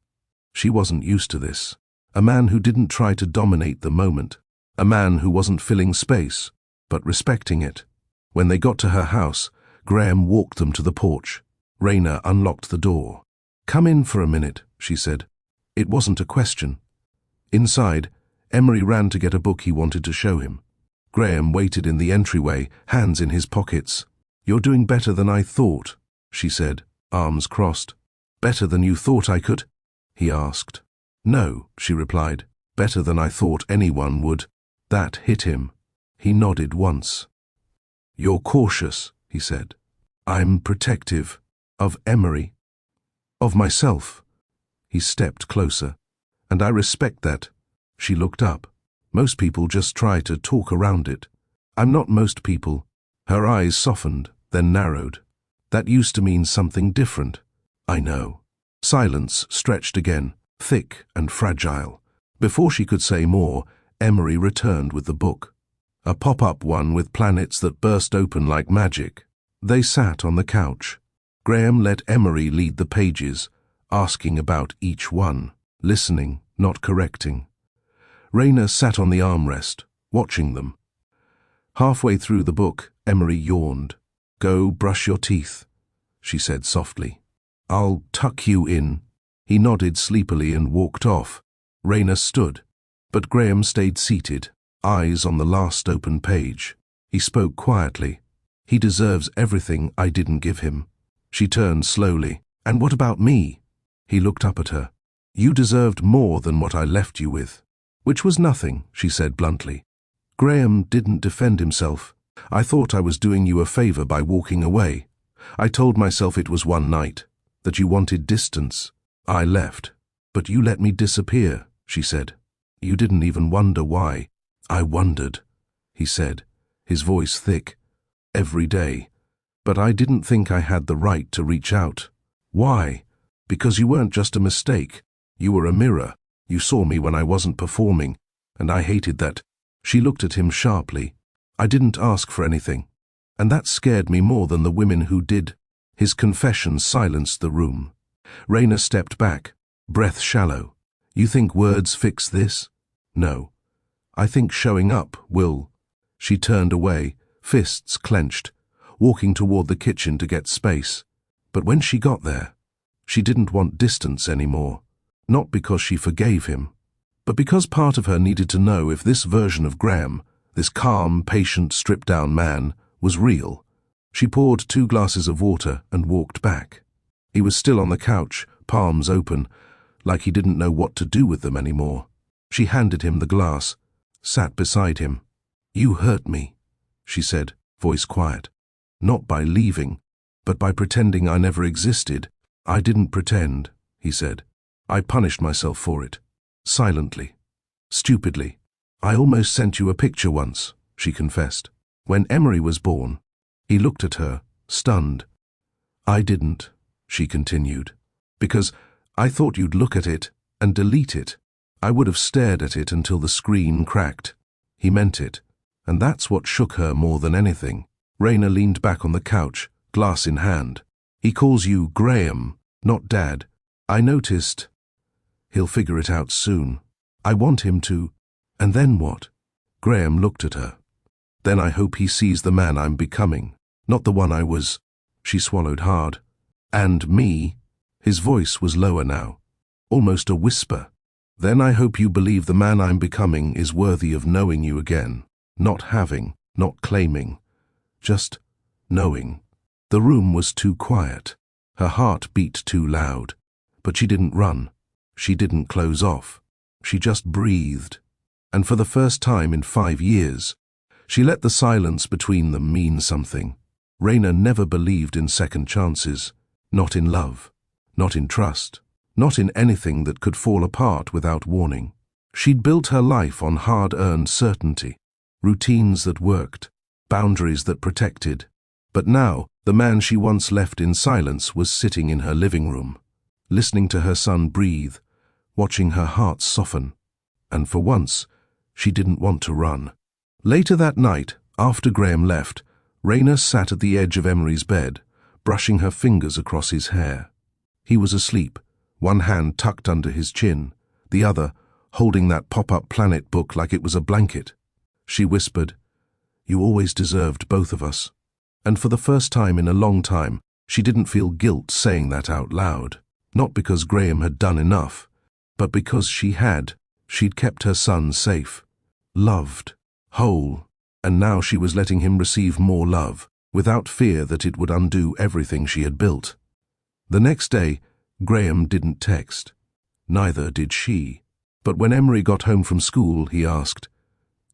She wasn't used to this. A man who didn't try to dominate the moment. A man who wasn't filling space, but respecting it. When they got to her house, Graham walked them to the porch. Raina unlocked the door. Come in for a minute, she said. It wasn't a question. Inside, Emery ran to get a book he wanted to show him. Graham waited in the entryway, hands in his pockets. You're doing better than I thought, she said, arms crossed. Better than you thought I could? He asked. No, she replied. Better than I thought anyone would. That hit him. He nodded once. You're cautious, he said. I'm protective. Of Emery. Of myself. He stepped closer. And I respect that. She looked up. Most people just try to talk around it. I'm not most people. Her eyes softened, then narrowed. That used to mean something different. I know. Silence stretched again, thick and fragile. Before she could say more, Emery returned with the book. A pop-up one with planets that burst open like magic. They sat on the couch. Graham let Emery lead the pages, asking about each one, listening, not correcting. Raina sat on the armrest, watching them. Halfway through the book, Emery yawned. "Go brush your teeth," she said softly. "I'll tuck you in." He nodded sleepily and walked off. Raina stood, but Graham stayed seated, eyes on the last open page. He spoke quietly. "He deserves everything I didn't give him." She turned slowly. "And what about me?" He looked up at her. "You deserved more than what I left you with." "Which was nothing," she said bluntly. Graham didn't defend himself. "I thought I was doing you a favor by walking away. I told myself it was one night, that you wanted distance. I left, but you let me disappear," she said. "You didn't even wonder why." "I wondered," he said, his voice thick. "Every day. But I didn't think I had the right to reach out." "Why?" "Because you weren't just a mistake. You were a mirror. You saw me when I wasn't performing, and I hated that." She looked at him sharply. "I didn't ask for anything, and that scared me more than the women who did." His confession silenced the room. Raina stepped back, breath shallow. "You think words fix this?" "No. I think showing up will." She turned away, fists clenched, walking toward the kitchen to get space. But when she got there, she didn't want distance anymore. Not because she forgave him, but because part of her needed to know if this version of Graham, this calm, patient, stripped-down man, was real. She poured 2 glasses of water and walked back. He was still on the couch, palms open, like he didn't know what to do with them anymore. She handed him the glass, sat beside him. "You hurt me," she said, voice quiet. "Not by leaving, but by pretending I never existed." "I didn't pretend," he said. "I punished myself for it. Silently. Stupidly. I almost sent you a picture once," she confessed. "When Emery was born." He looked at her, stunned. "I didn't," she continued, "because I thought you'd look at it and delete it. I would have stared at it until the screen cracked." He meant it, and that's what shook her more than anything. Raina leaned back on the couch, glass in hand. "He calls you Graham, not Dad. I noticed. He'll figure it out soon. I want him to." "And then what?" Graham looked at her. "Then I hope he sees the man I'm becoming, not the one I was." She swallowed hard. "And me." His voice was lower now, almost a whisper. "Then I hope you believe the man I'm becoming is worthy of knowing you again. Not having, not claiming. Just knowing." The room was too quiet. Her heart beat too loud. But she didn't run. She didn't close off. She just breathed. And for the first time in 5 years, she let the silence between them mean something. Raina never believed in second chances. Not in love. Not in trust. Not in anything that could fall apart without warning. She'd built her life on hard-earned certainty. Routines that worked. Boundaries that protected. But now, the man she once left in silence was sitting in her living room, listening to her son breathe, watching her heart soften. And for once, she didn't want to run. Later that night, after Graham left, Raina sat at the edge of Emery's bed, brushing her fingers across his hair. He was asleep, one hand tucked under his chin, the other holding that pop-up planet book like it was a blanket. She whispered, "You always deserved both of us." And for the first time in a long time, she didn't feel guilt saying that out loud. Not because Graham had done enough, but because she'd kept her son safe, loved, whole, and now she was letting him receive more love, without fear that it would undo everything she had built. The next day, Graham didn't text. Neither did she. But when Emery got home from school, he asked,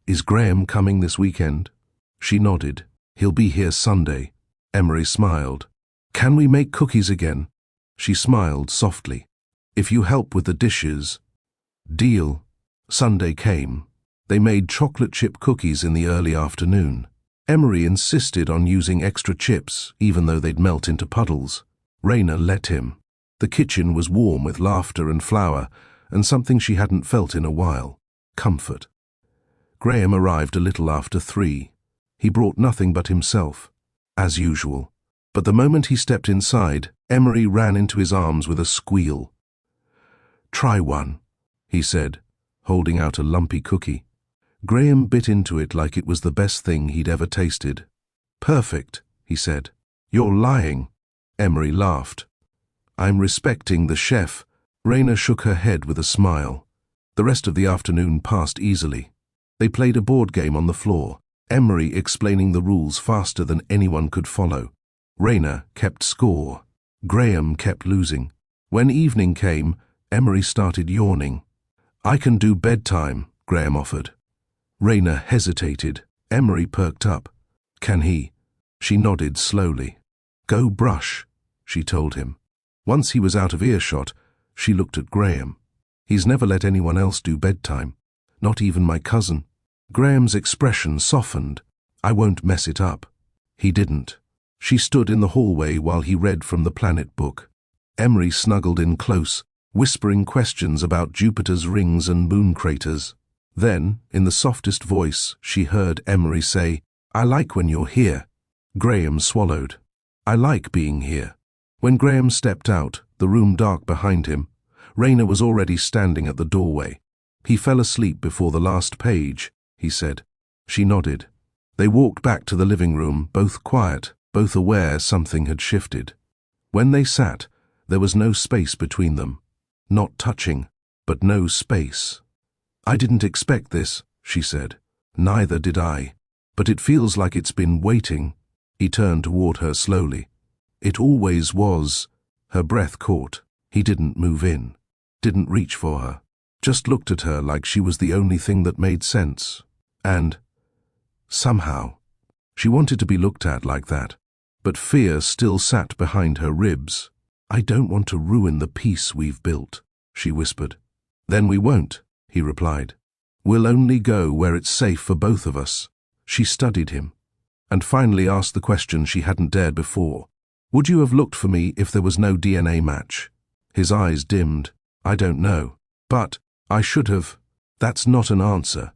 "Is Graham coming this weekend?" She nodded. "He'll be here Sunday." Emery smiled. "Can we make cookies again?" She smiled softly. "If you help with the dishes." Deal. Sunday came. They made chocolate chip cookies in the early afternoon. Emery insisted on using extra chips, even though they'd melt into puddles. Raina let him. The kitchen was warm with laughter and flour, and something she hadn't felt in a while: comfort. Graham arrived a little after 3. He brought nothing but himself, as usual. But the moment he stepped inside, Emery ran into his arms with a squeal. "Try one," he said, holding out a lumpy cookie. Graham bit into it like it was the best thing he'd ever tasted. "Perfect," he said. "You're lying." Emery laughed. "I'm respecting the chef." Raina shook her head with a smile. The rest of the afternoon passed easily. They played a board game on the floor, Emery explaining the rules faster than anyone could follow. Raina kept score. Graham kept losing. When evening came, Emery started yawning. "I can do bedtime," Graham offered. Raina hesitated. Emery perked up. "Can he?" She nodded slowly. "Go brush," she told him. Once he was out of earshot, she looked at Graham. "He's never let anyone else do bedtime, not even my cousin." Graham's expression softened. "I won't mess it up." He didn't. She stood in the hallway while he read from the planet book. Emery snuggled in close, whispering questions about Jupiter's rings and moon craters. Then, in the softest voice, she heard Emery say, "I like when you're here." Graham swallowed. "I like being here." When Graham stepped out, the room dark behind him, Raina was already standing at the doorway. "He fell asleep before the last page," he said. She nodded. They walked back to the living room, both quiet, both aware something had shifted. When they sat, there was no space between them. Not touching, but no space. "I didn't expect this," she said. "Neither did I. But it feels like it's been waiting." He turned toward her slowly. "It always was." Her breath caught. He didn't move in, didn't reach for her, just looked at her like she was the only thing that made sense. And somehow, she wanted to be looked at like that, but fear still sat behind her ribs. "I don't want to ruin the peace we've built," she whispered. "Then we won't," he replied. "We'll only go where it's safe for both of us." She studied him, and finally asked the question she hadn't dared before. "Would you have looked for me if there was no DNA match?" His eyes dimmed. "I don't know. But I should have." "That's not an answer.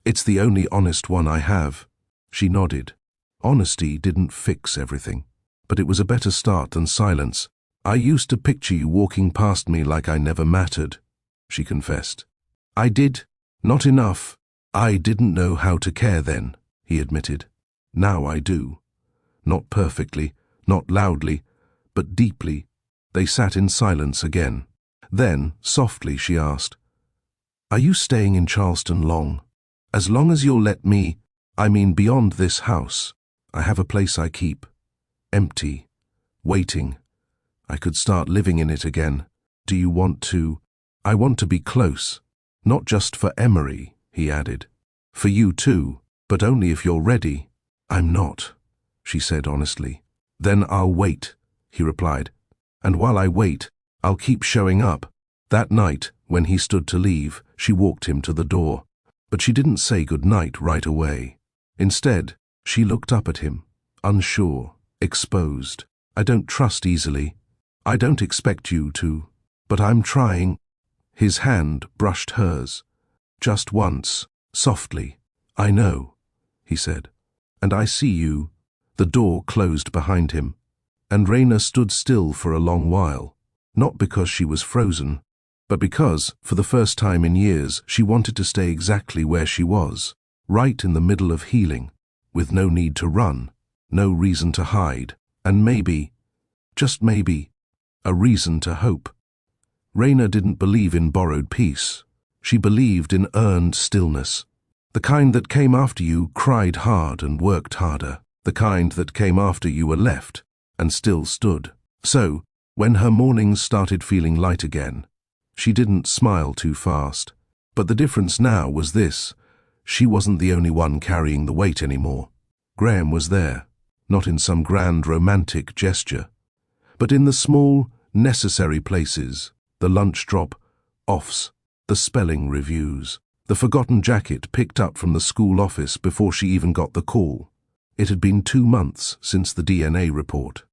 It's the only honest one I have." She nodded. Honesty didn't fix everything, but it was a better start than silence. "I used to picture you walking past me like I never mattered," she confessed. "I did. Not enough. I didn't know how to care then," he admitted. "Now I do. Not perfectly, not loudly, but deeply." They sat in silence again. Then, softly, she asked, "Are you staying in Charleston long?" "As long as you'll let me. I mean beyond this house. I have a place I keep. Empty. Waiting. I could start living in it again. Do you want to?" "I want to be close. Not just for Emery," he added. "For you too, but only if you're ready." "I'm not," she said honestly. "Then I'll wait," he replied. "And while I wait, I'll keep showing up." That night, when he stood to leave, she walked him to the door. But she didn't say good night right away. Instead, she looked up at him, unsure, exposed. "I don't trust easily. I don't expect you to. But I'm trying." His hand brushed hers. Just once, softly. "I know," he said. "And I see you." The door closed behind him, and Raina stood still for a long while, not because she was frozen, but because, for the first time in years, she wanted to stay exactly where she was, right in the middle of healing, with no need to run, no reason to hide, and maybe, just maybe, a reason to hope. Raina didn't believe in borrowed peace. She believed in earned stillness. The kind that came after you cried hard and worked harder. The kind that came after you were left and still stood. So, when her mornings started feeling light again, she didn't smile too fast. But the difference now was this: she wasn't the only one carrying the weight anymore. Graham was there, not in some grand romantic gesture, but in the small, necessary places: the lunch drop, offs, the spelling reviews, the forgotten jacket picked up from the school office before she even got the call. It had been 2 months since the DNA report,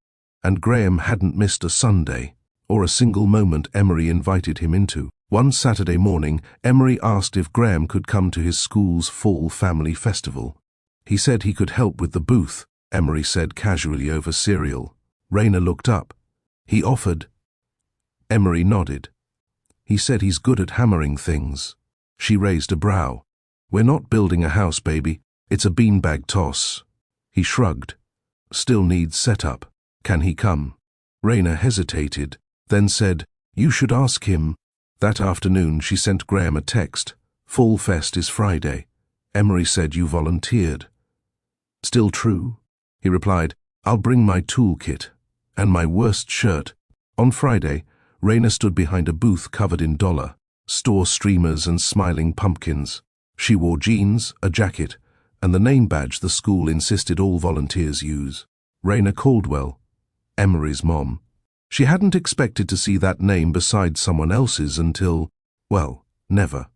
and Graham hadn't missed a Sunday or a single moment Emery invited him into. One Saturday morning, Emery asked if Graham could come to his school's fall family festival. He said he could help with the booth, Emery said casually over cereal. Raina looked up. He offered. Emery nodded. He said he's good at hammering things. She raised a brow. We're not building a house, baby. It's a beanbag toss. He shrugged. Still needs setup. Can he come? Raina hesitated, then said, You should ask him. That afternoon she sent Graham a text. Fall Fest is Friday. Emery said you volunteered. Still true? He replied, I'll bring my toolkit and my worst shirt. On Friday, Raina stood behind a booth covered in dollar store streamers and smiling pumpkins. She wore jeans, a jacket, and the name badge the school insisted all volunteers use. Raina Caldwell, Emery's mom. She hadn't expected to see that name beside someone else's until, well, never.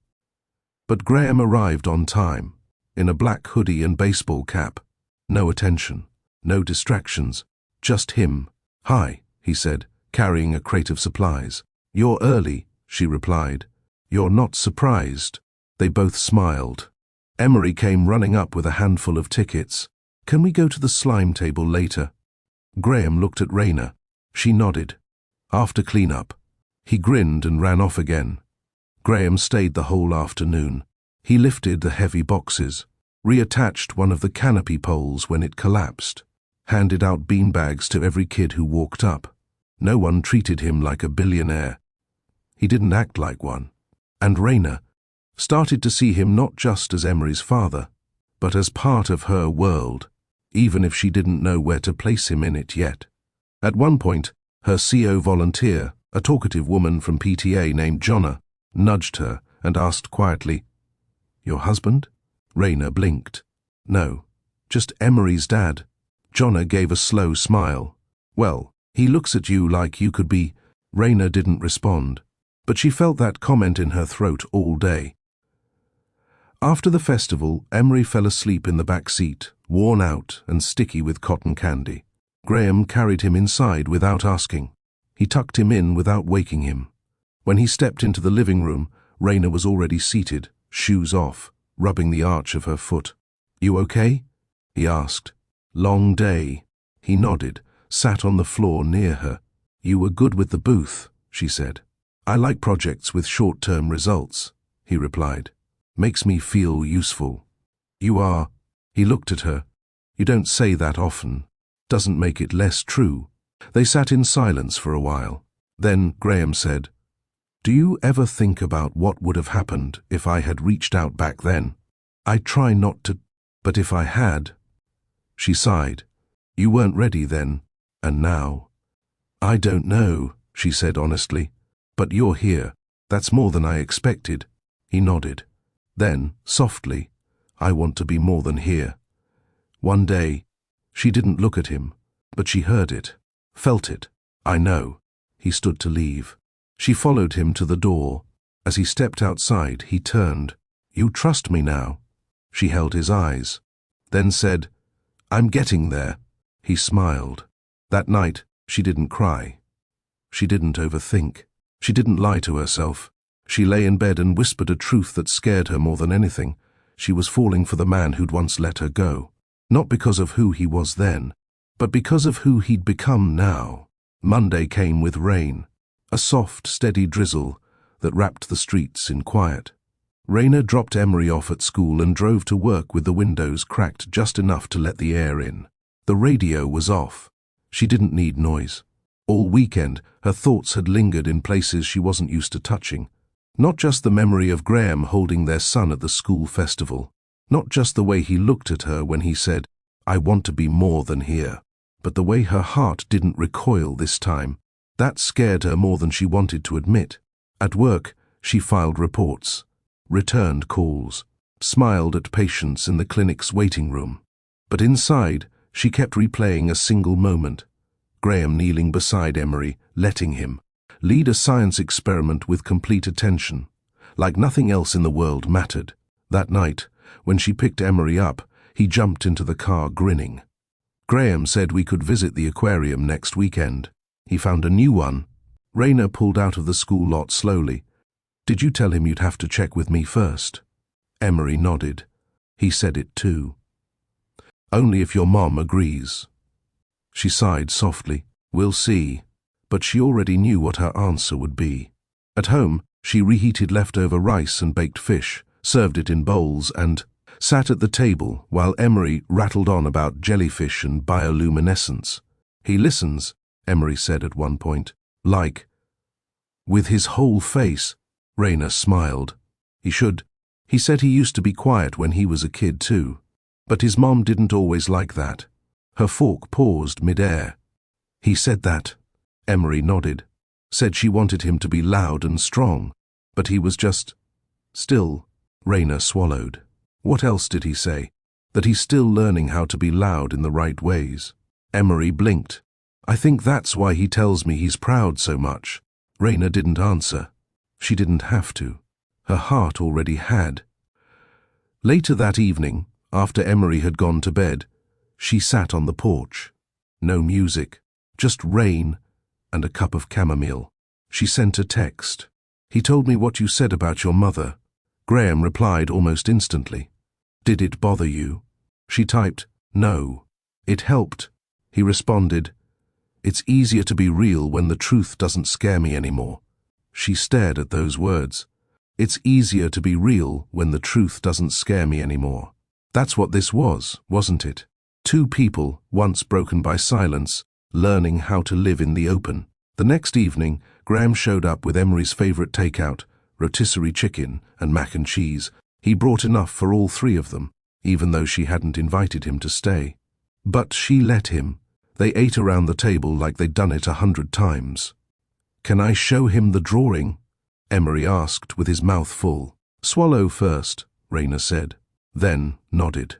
But Graham arrived on time, in a black hoodie and baseball cap. No attention, no distractions, just him. Hi, he said, carrying a crate of supplies. You're early, she replied. You're not surprised. They both smiled. Emery came running up with a handful of tickets. Can we go to the slime table later? Graham looked at Raina. She nodded. After clean-up. He grinned and ran off again. Graham stayed the whole afternoon. He lifted the heavy boxes, reattached one of the canopy poles when it collapsed, handed out beanbags to every kid who walked up. No one treated him like a billionaire. He didn't act like one. And Raina started to see him not just as Emery's father, but as part of her world, even if she didn't know where to place him in it yet. At one point, her CO volunteer, a talkative woman from PTA named Jonna, nudged her and asked quietly, Your husband? Raina blinked. No, just Emery's dad. Jonna gave a slow smile. Well, he looks at you like you could be. Raina didn't respond, but she felt that comment in her throat all day. After the festival, Emery fell asleep in the back seat, worn out and sticky with cotton candy. Graham carried him inside without asking. He tucked him in without waking him. When he stepped into the living room, Raina was already seated, shoes off, rubbing the arch of her foot. You okay? He asked. Long day. He nodded, sat on the floor near her. You were good with the booth, she said. I like projects with short-term results, he replied. Makes me feel useful. You are. He looked at her. You don't say that often. Doesn't make it less true. They sat in silence for a while. Then Graham said, Do you ever think about what would have happened if I had reached out back then? I try not to, but if I had. She sighed. You weren't ready then, and now. I don't know, she said honestly. But you're here. That's more than I expected. He nodded. Then, softly, I want to be more than here. One day, she didn't look at him, but she heard it, felt it. I know. He stood to leave. She followed him to the door. As he stepped outside, he turned. You trust me now? She held his eyes, then said, I'm getting there. He smiled. That night, she didn't cry. She didn't overthink. She didn't lie to herself. She lay in bed and whispered a truth that scared her more than anything. She was falling for the man who'd once let her go. Not because of who he was then, but because of who he'd become now. Monday came with rain, a soft, steady drizzle that wrapped the streets in quiet. Raina dropped Emery off at school and drove to work with the windows cracked just enough to let the air in. The radio was off. She didn't need noise. All weekend, her thoughts had lingered in places she wasn't used to touching. Not just the memory of Graham holding their son at the school festival. Not just the way he looked at her when he said, I want to be more than here. But the way her heart didn't recoil this time. That scared her more than she wanted to admit. At work, she filed reports, returned calls, smiled at patients in the clinic's waiting room. But inside, she kept replaying a single moment. Graham kneeling beside Emery, letting him lead a science experiment with complete attention, like nothing else in the world mattered. That night, when she picked Emery up, He jumped into the car grinning. Graham said we could visit the aquarium next weekend. He found a new one. Raina pulled out of the school lot slowly. Did you tell him you'd have to check with me first? Emery nodded. He said it too. Only if your mom agrees. She sighed softly. We'll see. But she already knew what her answer would be. At home, she reheated leftover rice and baked fish, served it in bowls, and sat at the table while Emery rattled on about jellyfish and bioluminescence. He listens, Emery said at one point, like, with his whole face. Raina smiled. He should. He said he used to be quiet when he was a kid too. But his mom didn't always like that. Her fork paused mid-air. He said that. Emery nodded. Said she wanted him to be loud and strong. But he was just still. Raina swallowed. What else did he say? That he's still learning how to be loud in the right ways. Emery blinked. I think that's why he tells me he's proud so much. Raina didn't answer. She didn't have to. Her heart already had. Later that evening, after Emery had gone to bed, she sat on the porch. No music, just rain and a cup of chamomile. She sent a text. He told me what you said about your mother. Graham replied almost instantly. Did it bother you? She typed, no. It helped. He responded, it's easier to be real when the truth doesn't scare me anymore. She stared at those words. It's easier to be real when the truth doesn't scare me anymore. That's what this was, wasn't it? Two people, once broken by silence, learning how to live in the open. The next evening, Graham showed up with Emery's favorite takeout, rotisserie chicken and mac and cheese. He brought enough for all three of them, even though she hadn't invited him to stay. But she let him. They ate around the table like they'd done it 100 times. Can I show him the drawing? Emery asked with his mouth full. Swallow first, Raina said, then nodded.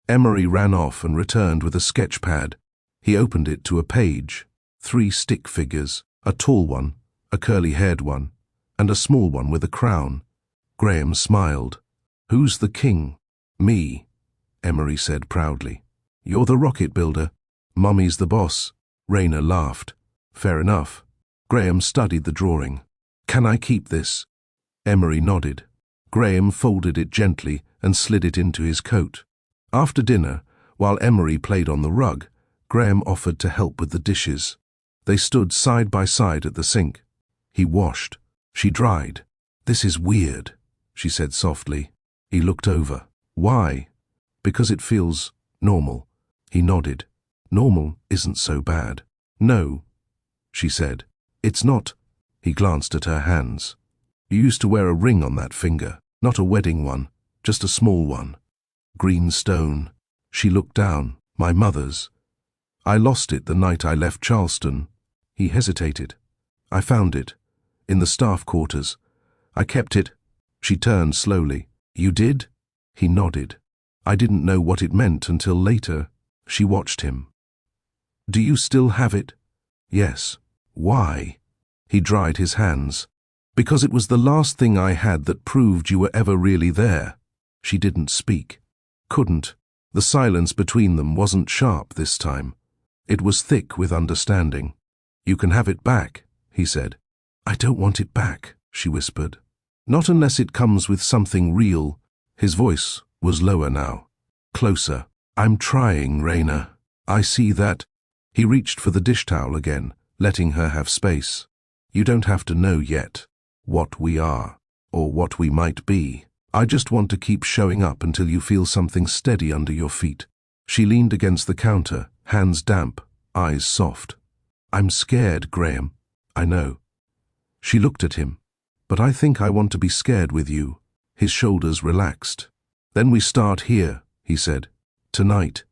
Emery ran off and returned with a sketch pad. He opened it to a page. 3 stick figures, a tall one, a curly-haired one, and a small one with a crown. Graham smiled. Who's the king? Me, Emery said proudly. You're the rocket builder. Mummy's the boss. Raina laughed. Fair enough. Graham studied the drawing. Can I keep this? Emery nodded. Graham folded it gently and slid it into his coat. After dinner, while Emery played on the rug, Graham offered to help with the dishes. They stood side by side at the sink. He washed. She dried. This is weird, she said softly. He looked over. Why? Because it feels normal. He nodded. Normal isn't so bad. No, she said. It's not. He glanced at her hands. You used to wear a ring on that finger, not a wedding one, just a small one. Green stone. She looked down. My mother's. I lost it the night I left Charleston. He hesitated. I found it. In the staff quarters. I kept it. She turned slowly. You did? He nodded. I didn't know what it meant until later. She watched him. Do you still have it? Yes. Why? He dried his hands. Because it was the last thing I had that proved you were ever really there. She didn't speak. Couldn't. The silence between them wasn't sharp this time. It was thick with understanding. You can have it back, he said. I don't want it back, she whispered. Not unless it comes with something real. His voice was lower now. Closer. I'm trying, Raina. I see that. He reached for the dish towel again, letting her have space. You don't have to know yet what we are, or what we might be. I just want to keep showing up until you feel something steady under your feet. She leaned against the counter, hands damp, eyes soft. I'm scared, Graham. I know. She looked at him. But I think I want to be scared with you. His shoulders relaxed. Then we start here, he said. Tonight.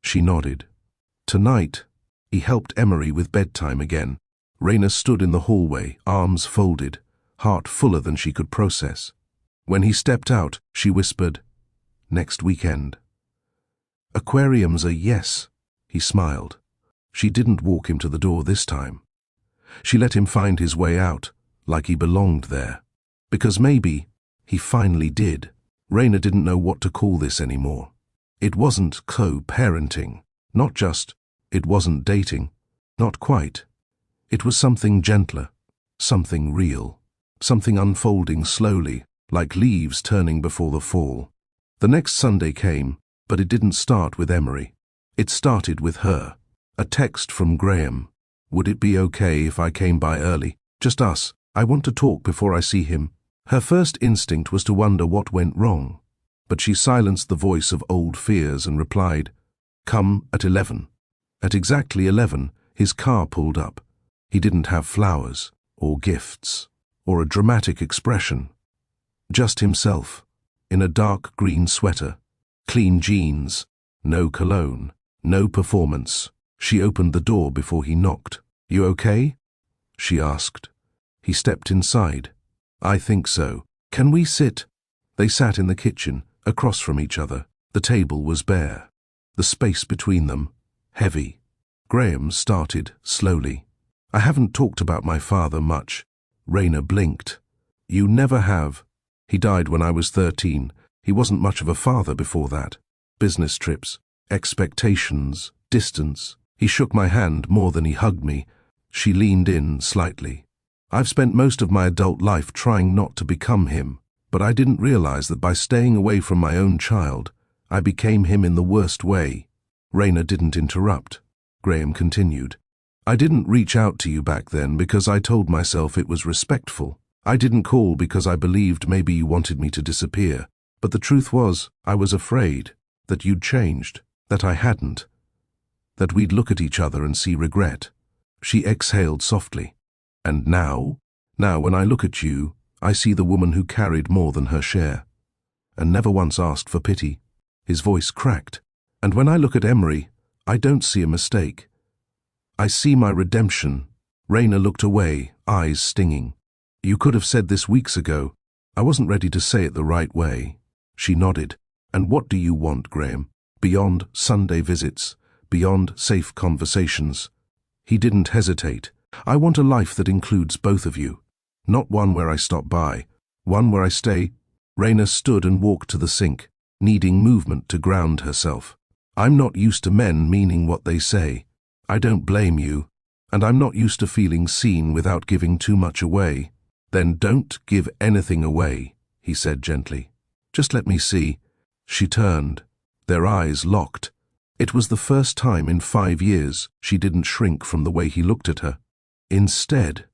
She nodded. Tonight. He helped Emery with bedtime again. Raina stood in the hallway, arms folded, heart fuller than she could process. When he stepped out, she whispered, next weekend. Aquarium's a yes, he smiled. She didn't walk him to the door this time. She let him find his way out, like he belonged there. Because maybe he finally did. Raina didn't know what to call this anymore. It wasn't co-parenting. Not just. It wasn't dating. Not quite. It was something gentler. Something real. Something unfolding slowly, like leaves turning before the fall. The next Sunday came, but it didn't start with Emery. It started with her. A text from Graham. Would it be okay if I came by early? Just us. I want to talk before I see him. Her first instinct was to wonder what went wrong, but she silenced the voice of old fears and replied, "Come at 11. At exactly 11, his car pulled up. He didn't have flowers, or gifts, or a dramatic expression. Just himself, in a dark green sweater, clean jeans, no cologne, no performance. She opened the door before he knocked. "You okay?" she asked. He stepped inside. "I think so. Can we sit?" They sat in the kitchen, across from each other. The table was bare. The space between them, heavy. Graham started slowly. "I haven't talked about my father much." Raina blinked. "You never have. He died when I was 13. He wasn't much of a father before that. Business trips, expectations, distance. He shook my hand more than he hugged me." She leaned in slightly. "I've spent most of my adult life trying not to become him, but I didn't realize that by staying away from my own child, I became him in the worst way." Raina didn't interrupt. Graham continued. "I didn't reach out to you back then because I told myself it was respectful. I didn't call because I believed maybe you wanted me to disappear. But the truth was, I was afraid that you'd changed, that I hadn't, that we'd look at each other and see regret." She exhaled softly. "And now when I look at you, I see the woman who carried more than her share, and never once asked for pity." His voice cracked. "And when I look at Emery, I don't see a mistake. I see my redemption." Raina looked away, eyes stinging. "You could have said this weeks ago. I wasn't ready to say it the right way." She nodded. "And what do you want, Graham? Beyond Sunday visits, beyond safe conversations?" He didn't hesitate. "I want a life that includes both of you. Not one where I stop by, one where I stay." Raina stood and walked to the sink, needing movement to ground herself. "I'm not used to men meaning what they say. I don't blame you, and I'm not used to feeling seen without giving too much away." "Then don't give anything away," he said gently. "Just let me see." She turned. Their eyes locked. It was the first time in 5 years she didn't shrink from the way he looked at her. Instead,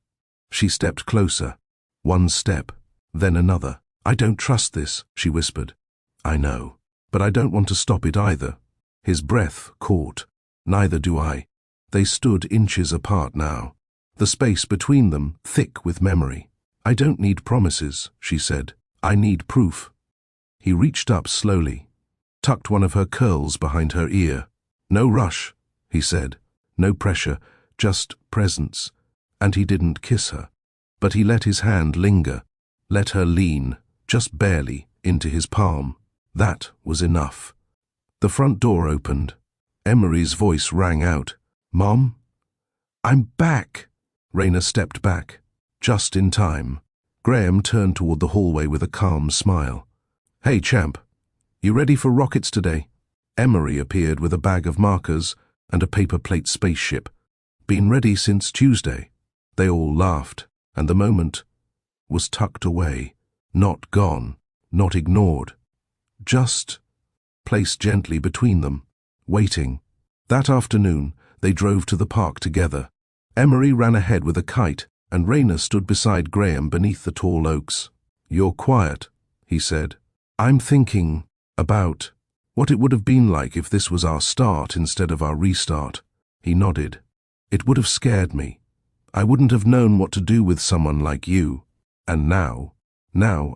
she stepped closer. One step, then another. "I don't trust this," she whispered. "I know, but I don't want to stop it either." His breath caught. "Neither do I." They stood inches apart now, the space between them thick with memory. "I don't need promises," she said. "I need proof." He reached up slowly, tucked one of her curls behind her ear. "No rush," he said. "No pressure, just presence." And he didn't kiss her, but he let his hand linger, let her lean, just barely, into his palm. That was enough. The front door opened. Emery's voice rang out. "Mom?" "I'm back." Raina stepped back, just in time. Graham turned toward the hallway with a calm smile. "Hey, champ, you ready for rockets today?" Emery appeared with a bag of markers and a paper plate spaceship. "Been ready since Tuesday." They all laughed, and the moment was tucked away, not gone, not ignored, just placed gently between them, waiting. That afternoon, they drove to the park together. Emery ran ahead with a kite, and Raina stood beside Graham beneath the tall oaks. "You're quiet," he said. "I'm thinking about what it would have been like if this was our start instead of our restart." He nodded. "It would have scared me. I wouldn't have known what to do with someone like you. And now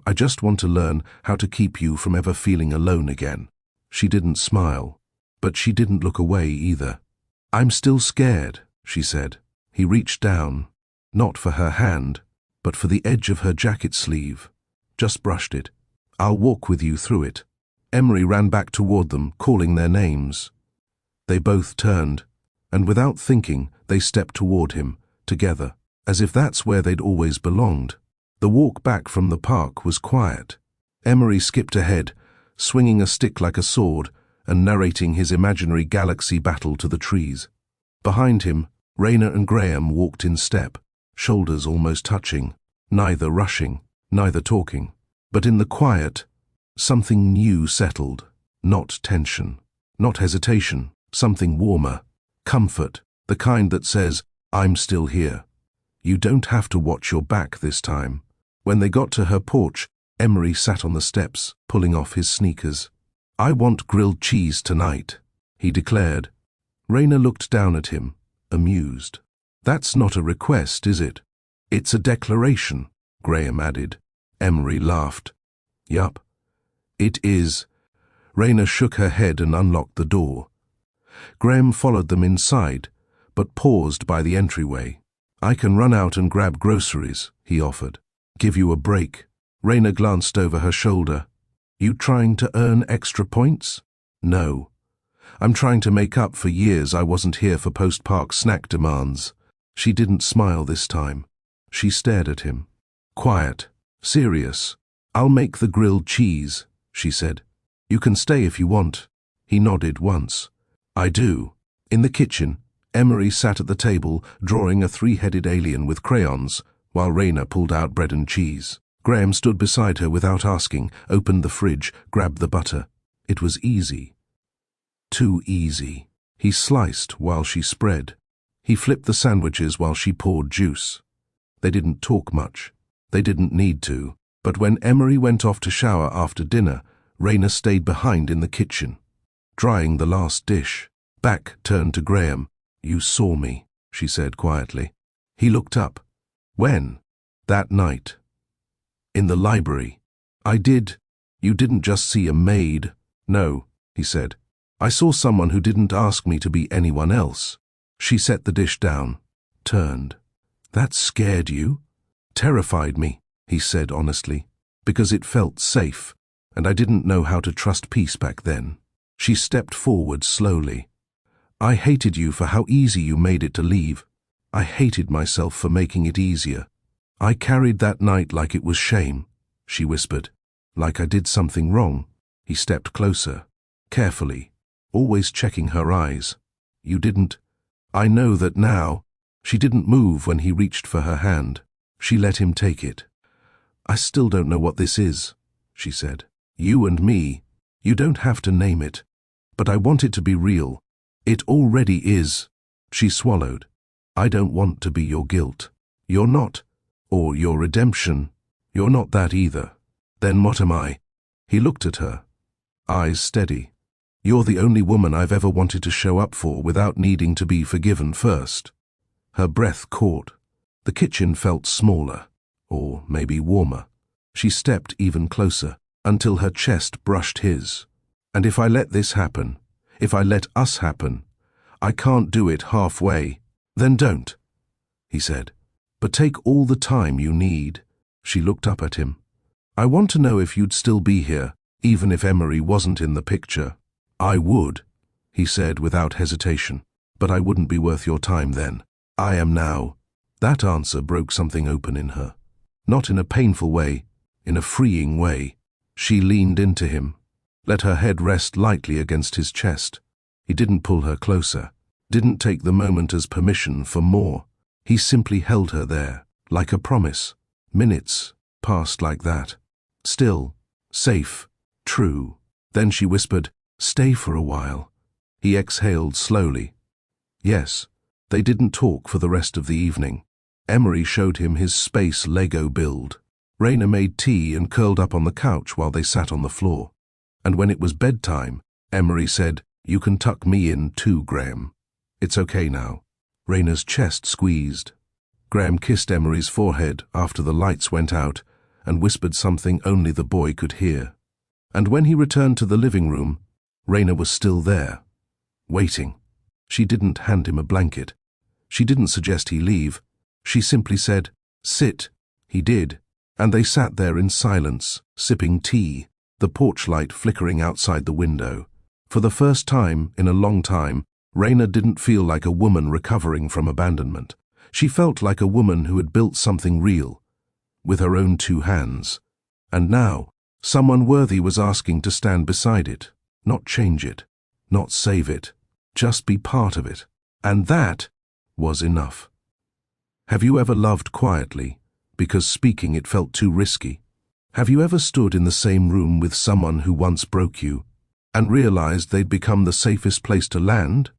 I just want to learn how to keep you from ever feeling alone again." She didn't smile, but she didn't look away either. "I'm still scared," she said. He reached down, not for her hand, but for the edge of her jacket sleeve. Just brushed it. "I'll walk with you through it." Emery ran back toward them, calling their names. They both turned, and without thinking, they stepped toward him, together, as if that's where they'd always belonged. The walk back from the park was quiet. Emery skipped ahead, swinging a stick like a sword, and narrating his imaginary galaxy battle to the trees. Behind him, Rayna and Graham walked in step, shoulders almost touching, neither rushing, neither talking. But in the quiet, something new settled. Not tension, not hesitation, something warmer. Comfort, the kind that says, "I'm still here. You don't have to watch your back this time." When they got to her porch, Emery sat on the steps, pulling off his sneakers. "I want grilled cheese tonight," he declared. Rayna looked down at him, amused. "That's not a request, is it?" "It's a declaration," Graham added. Emery laughed. "Yup, it is." Rayna shook her head and unlocked the door. Graham followed them inside, but paused by the entryway. "I can run out and grab groceries," he offered. "Give you a break." Rayna glanced over her shoulder. "You trying to earn extra points?" "No. I'm trying to make up for years I wasn't here for post-park snack demands." She didn't smile this time. She stared at him. Quiet, serious. "I'll make the grilled cheese," she said. "You can stay if you want." He nodded once. "I do." In the kitchen, Emery sat at the table, drawing a three-headed alien with crayons, while Rayna pulled out bread and cheese. Graham stood beside her without asking, opened the fridge, grabbed the butter. It was easy. Too easy. He sliced while she spread. He flipped the sandwiches while she poured juice. They didn't talk much. They didn't need to. But when Emery went off to shower after dinner, Rayna stayed behind in the kitchen, drying the last dish. Back turned to Graham. "You saw me," she said quietly. He looked up. "When?" "That night. In the library." "I did." "You didn't just see a maid." "No," he said. "I saw someone who didn't ask me to be anyone else." She set the dish down, turned. "That scared you?" "Terrified me," he said honestly, "because it felt safe, and I didn't know how to trust peace back then." She stepped forward slowly. "I hated you for how easy you made it to leave. I hated myself for making it easier. I carried that night like it was shame," she whispered. "Like I did something wrong." He stepped closer, carefully, always checking her eyes. "You didn't." "I know that now." She didn't move when he reached for her hand. She let him take it. "I still don't know what this is," she said. "You and me. You don't have to name it. But I want it to be real. It already is." She swallowed. "I don't want to be your guilt. You're not. Or your redemption. You're not that either. Then what am I?" He looked at her, eyes steady. "You're the only woman I've ever wanted to show up for without needing to be forgiven first." Her breath caught. The kitchen felt smaller, or maybe warmer. She stepped even closer, until her chest brushed his. "And if I let this happen, if I let us happen, I can't do it halfway." "Then don't," he said. "But take all the time you need." She looked up at him. "I want to know if you'd still be here, even if Emery wasn't in the picture." "I would," he said without hesitation, "but I wouldn't be worth your time then. I am now." That answer broke something open in her. Not in a painful way, in a freeing way. She leaned into him, let her head rest lightly against his chest. He didn't pull her closer, didn't take the moment as permission for more. He simply held her there, like a promise. Minutes passed like that. Still, safe, true. Then she whispered, "Stay for a while." He exhaled slowly. Yes. They didn't talk for the rest of the evening. Emery showed him his space Lego build. Rayna made tea and curled up on the couch while they sat on the floor. And when it was bedtime, Emery said, "You can tuck me in too, Graham. It's okay now." Rayna's chest squeezed. Graham kissed Emery's forehead after the lights went out and whispered something only the boy could hear. And when he returned to the living room, Rayna was still there, waiting. She didn't hand him a blanket. She didn't suggest he leave. She simply said, "Sit." He did, and they sat there in silence, sipping tea, the porch light flickering outside the window. For the first time in a long time, Rayna didn't feel like a woman recovering from abandonment. She felt like a woman who had built something real, with her own two hands. And now, someone worthy was asking to stand beside it, not change it. not save it, just be part of it. And that was enough. Have you ever loved quietly, because speaking it felt too risky? Have you ever stood in the same room with someone who once broke you, and realized they'd become the safest place to land?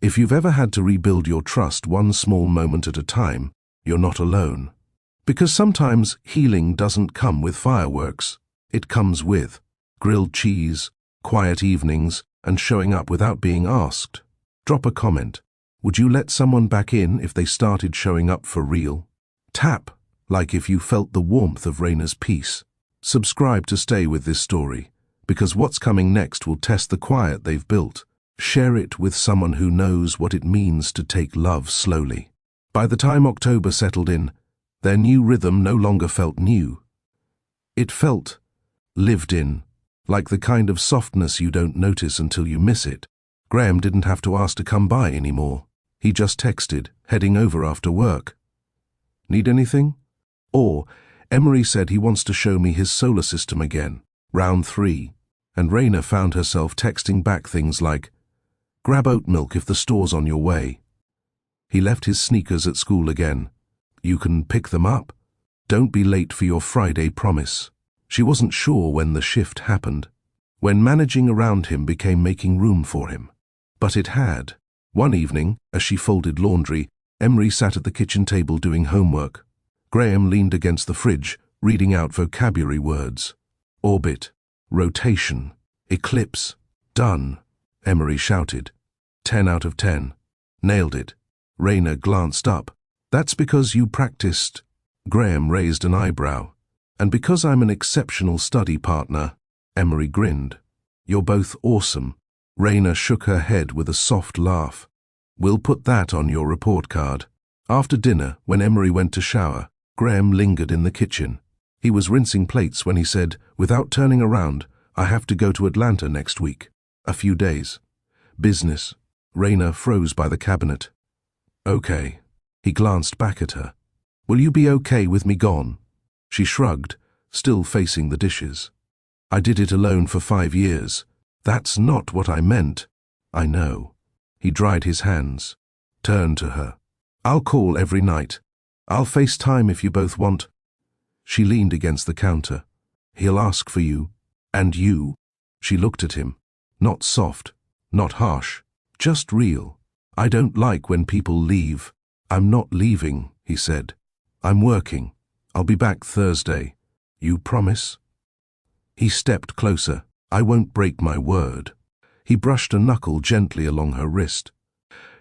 If you've ever had to rebuild your trust one small moment at a time, you're not alone. Because sometimes healing doesn't come with fireworks. It comes with grilled cheese, quiet evenings, and showing up without being asked. Drop a comment. Would you let someone back in if they started showing up for real? Tap, like if you felt the warmth of Raina's peace. Subscribe to stay with this story, because what's coming next will test the quiet they've built. Share it with someone who knows what it means to take love slowly. By the time October settled in, their new rhythm no longer felt new. It felt lived in, like the kind of softness you don't notice until you miss it. Graham didn't have to ask to come by anymore. He just texted, heading over after work. Need anything? Or, Emery said he wants to show me his solar system again, round 3. And Raina found herself texting back things like, grab oat milk if the store's on your way. He left his sneakers at school again. You can pick them up. Don't be late for your Friday promise. She wasn't sure when the shift happened, when managing around him became making room for him. But it had. One evening, as she folded laundry, Emery sat at the kitchen table doing homework. Graham leaned against the fridge, reading out vocabulary words. Orbit, rotation, eclipse, done, Emery shouted. 10 out of 10. Nailed it. Raina glanced up. That's because you practiced. Graham raised an eyebrow. And because I'm an exceptional study partner, Emery grinned. You're both awesome. Raina shook her head with a soft laugh. We'll put that on your report card. After dinner, when Emery went to shower, Graham lingered in the kitchen. He was rinsing plates when he said, without turning around, I have to go to Atlanta next week. A few days. Business. Raina froze by the cabinet. Okay. He glanced back at her. Will you be okay with me gone? She shrugged, still facing the dishes. I did it alone for 5 years. That's not what I meant. I know. He dried his hands, turned to her. I'll call every night. I'll FaceTime if you both want. She leaned against the counter. He'll ask for you. And you. She looked at him. Not soft, not harsh, just real. I don't like when people leave. I'm not leaving, he said. I'm working. I'll be back Thursday. You promise? He stepped closer. I won't break my word. He brushed a knuckle gently along her wrist.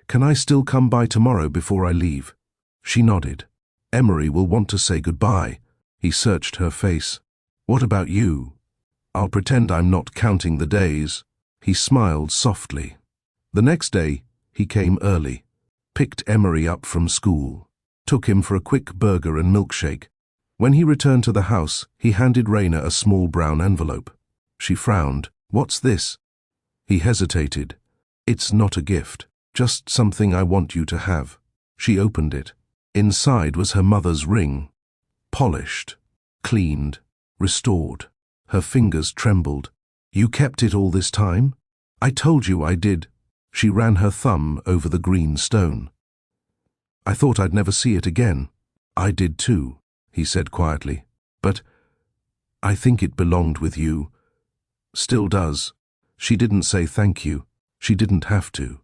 Can I still come by tomorrow before I leave? She nodded. Emery will want to say goodbye. He searched her face. What about you? I'll pretend I'm not counting the days. He smiled softly. The next day, he came early, picked Emery up from school, took him for a quick burger and milkshake. When he returned to the house, he handed Raina a small brown envelope. She frowned. What's this? He hesitated. It's not a gift, just something I want you to have. She opened it. Inside was her mother's ring. Polished, cleaned, restored. Her fingers trembled. You kept it all this time? I told you I did. She ran her thumb over the green stone. I thought I'd never see it again. I did too, he said quietly. But I think it belonged with you. Still does. She didn't say thank you. She didn't have to.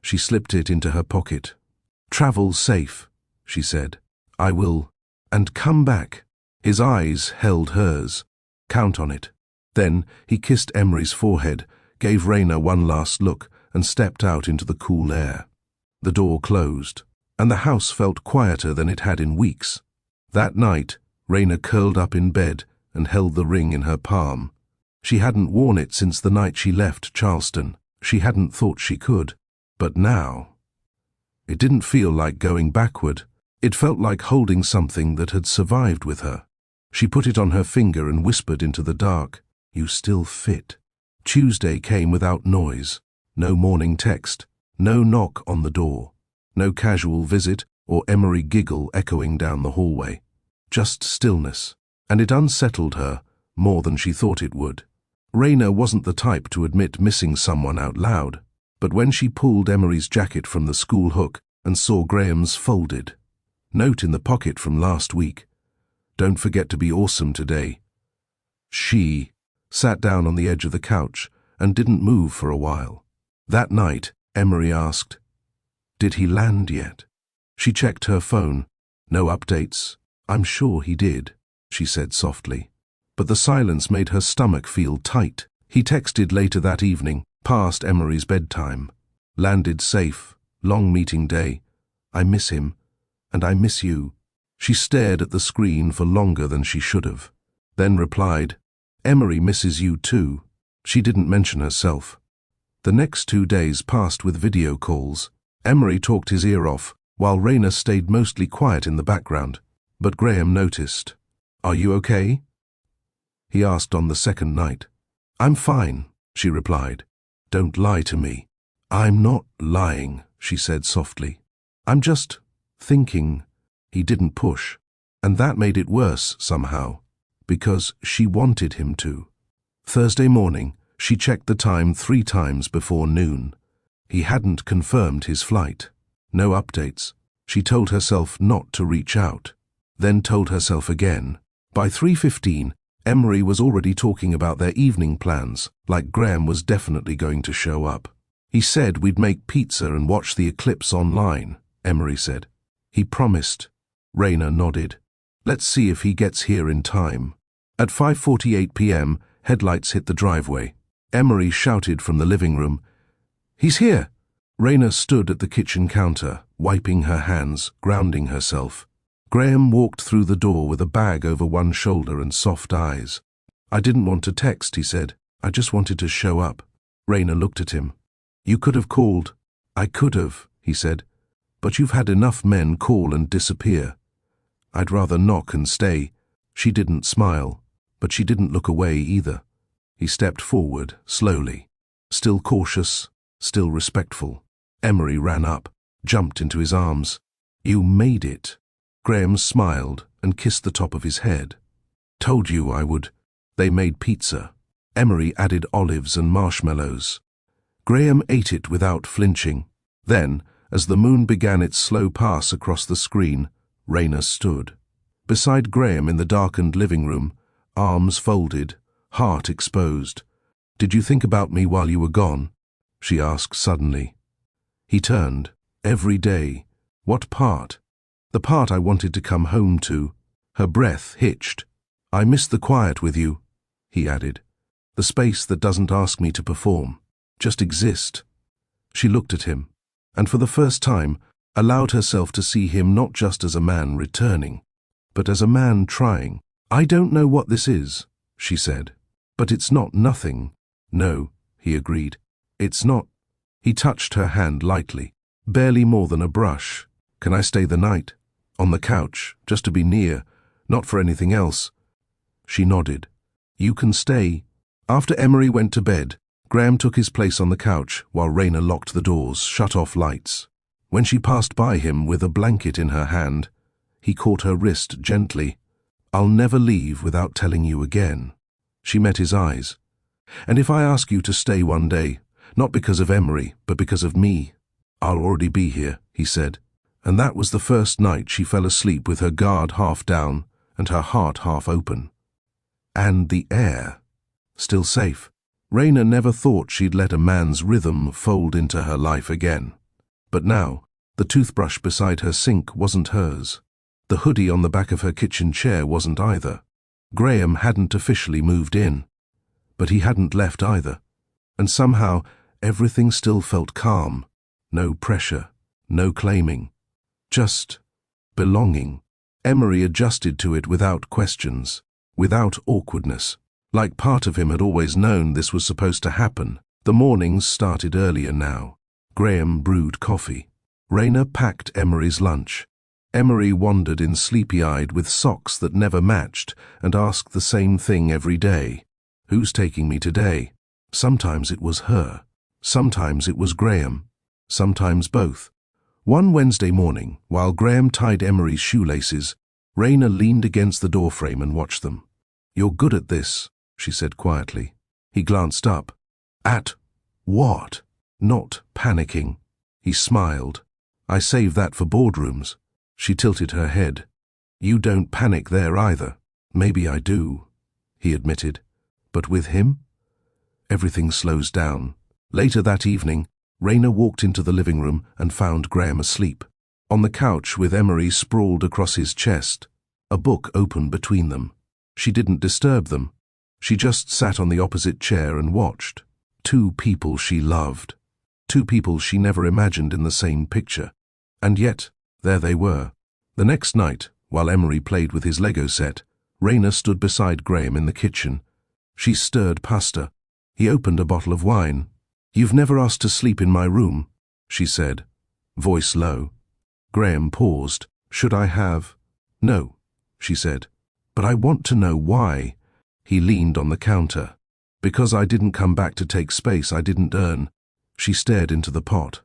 She slipped it into her pocket. Travel safe, she said. I will. And come back. His eyes held hers. Count on it. Then he kissed Emery's forehead, gave Raina one last look, and stepped out into the cool air. The door closed, and the house felt quieter than it had in weeks. That night, Raina curled up in bed and held the ring in her palm. She hadn't worn it since the night she left Charleston. She hadn't thought she could. But now, it didn't feel like going backward. It felt like holding something that had survived with her. She put it on her finger and whispered into the dark, You still fit. Tuesday came without noise. No morning text. No knock on the door. No casual visit or Emery giggle echoing down the hallway. Just stillness. And it unsettled her more than she thought it would. Raina wasn't the type to admit missing someone out loud, but when she pulled Emery's jacket from the school hook and saw Graham's folded note in the pocket from last week, "Don't forget to be awesome today," she sat down on the edge of the couch and didn't move for a while. That night, Emery asked, "Did he land yet?" She checked her phone. "No updates." "I'm sure he did," she said softly. But the silence made her stomach feel tight. He texted later that evening, past Emery's bedtime. "Landed safe. Long meeting day. I miss him. And I miss you." She stared at the screen for longer than she should have, then replied, "Emery misses you too." She didn't mention herself. The next 2 days passed with video calls. Emery talked his ear off, while Raina stayed mostly quiet in the background. But Graham noticed. "Are you okay?" he asked on the second night. "I'm fine," she replied. "Don't lie to me." "I'm not lying," she said softly. "I'm just thinking." He didn't push, and that made it worse somehow, because she wanted him to. Thursday morning, she checked the time 3 times before noon. He hadn't confirmed his flight. No updates. She told herself not to reach out, then told herself again. By 3:15, Emery was already talking about their evening plans, like Graham was definitely going to show up. "He said we'd make pizza and watch the eclipse online," Emery said. "He promised." Raina nodded. "Let's see if he gets here in time." At 5:48 p.m., headlights hit the driveway. Emery shouted from the living room, "He's here!" Raina stood at the kitchen counter, wiping her hands, grounding herself. Graham walked through the door with a bag over one shoulder and soft eyes. "I didn't want to text," he said. "I just wanted to show up." Raina looked at him. "You could have called." "I could have," he said. "But you've had enough men call and disappear. I'd rather knock and stay." She didn't smile, but she didn't look away either. He stepped forward, slowly, still cautious, still respectful. Emery ran up, jumped into his arms. "You made it." Graham smiled and kissed the top of his head. "Told you I would." They made pizza. Emery added olives and marshmallows. Graham ate it without flinching. Then, as the moon began its slow pass across the screen, Raina stood beside Graham in the darkened living room, arms folded, heart exposed. "Did you think about me while you were gone?" she asked suddenly. He turned. "Every day." "What part?" "The part I wanted to come home to." Her breath hitched. "I miss the quiet with you," he added. "The space that doesn't ask me to perform, just exist." She looked at him, and for the first time allowed herself to see him not just as a man returning, but as a man trying. "I don't know what this is," she said, "but it's not nothing." "No," he agreed. "It's not." He touched her hand lightly, barely more than a brush. "Can I stay the night?" "On the couch, just to be near, not for anything else." She nodded. "You can stay." After Emery went to bed, Graham took his place on the couch while Raina locked the doors, shut off lights. When she passed by him with a blanket in her hand, he caught her wrist gently. "I'll never leave without telling you again." She met his eyes. "And if I ask you to stay one day, not because of Emery, but because of me, I'll already be here," he said. And that was the first night she fell asleep with her guard half down and her heart half open. And the air. Still safe. Raina never thought she'd let a man's rhythm fold into her life again. But now, the toothbrush beside her sink wasn't hers. The hoodie on the back of her kitchen chair wasn't either. Graham hadn't officially moved in, but he hadn't left either. And somehow, everything still felt calm. No pressure, no claiming. Just belonging. Emery adjusted to it without questions, without awkwardness. Like part of him had always known this was supposed to happen. The mornings started earlier now. Graham brewed coffee. Raina packed Emery's lunch. Emery wandered in sleepy-eyed with socks that never matched and asked the same thing every day. "Who's taking me today?" Sometimes it was her. Sometimes it was Graham. Sometimes both. One Wednesday morning, while Graham tied Emery's shoelaces, Raina leaned against the doorframe and watched them. "You're good at this," she said quietly. He glanced up. At what? Not panicking. He smiled. I save that for boardrooms. She tilted her head. You don't panic there either. Maybe I do, he admitted. But with him? Everything slows down. Later that evening, Raina walked into the living room and found Graham asleep. On the couch with Emery sprawled across his chest, a book open between them. She didn't disturb them. She just sat on the opposite chair and watched. Two people she loved. Two people she never imagined in the same picture. And yet, there they were. The next night, while Emery played with his Lego set, Raina stood beside Graham in the kitchen. She stirred pasta. He opened a bottle of wine. You've never asked to sleep in my room, she said, voice low. Graham paused. Should I have? No, she said. But I want to know why. He leaned on the counter. Because I didn't come back to take space I didn't earn. She stared into the pot.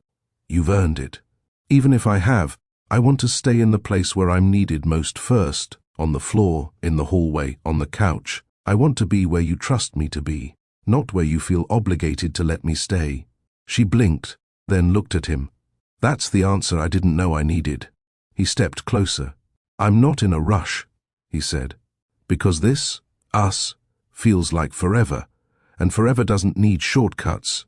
You've earned it. Even if I have, I want to stay in the place where I'm needed most first, on the floor, in the hallway, on the couch. I want to be where you trust me to be, not where you feel obligated to let me stay. She blinked, then looked at him. That's the answer I didn't know I needed. He stepped closer. I'm not in a rush, he said, because this, us, feels like forever, and forever doesn't need shortcuts.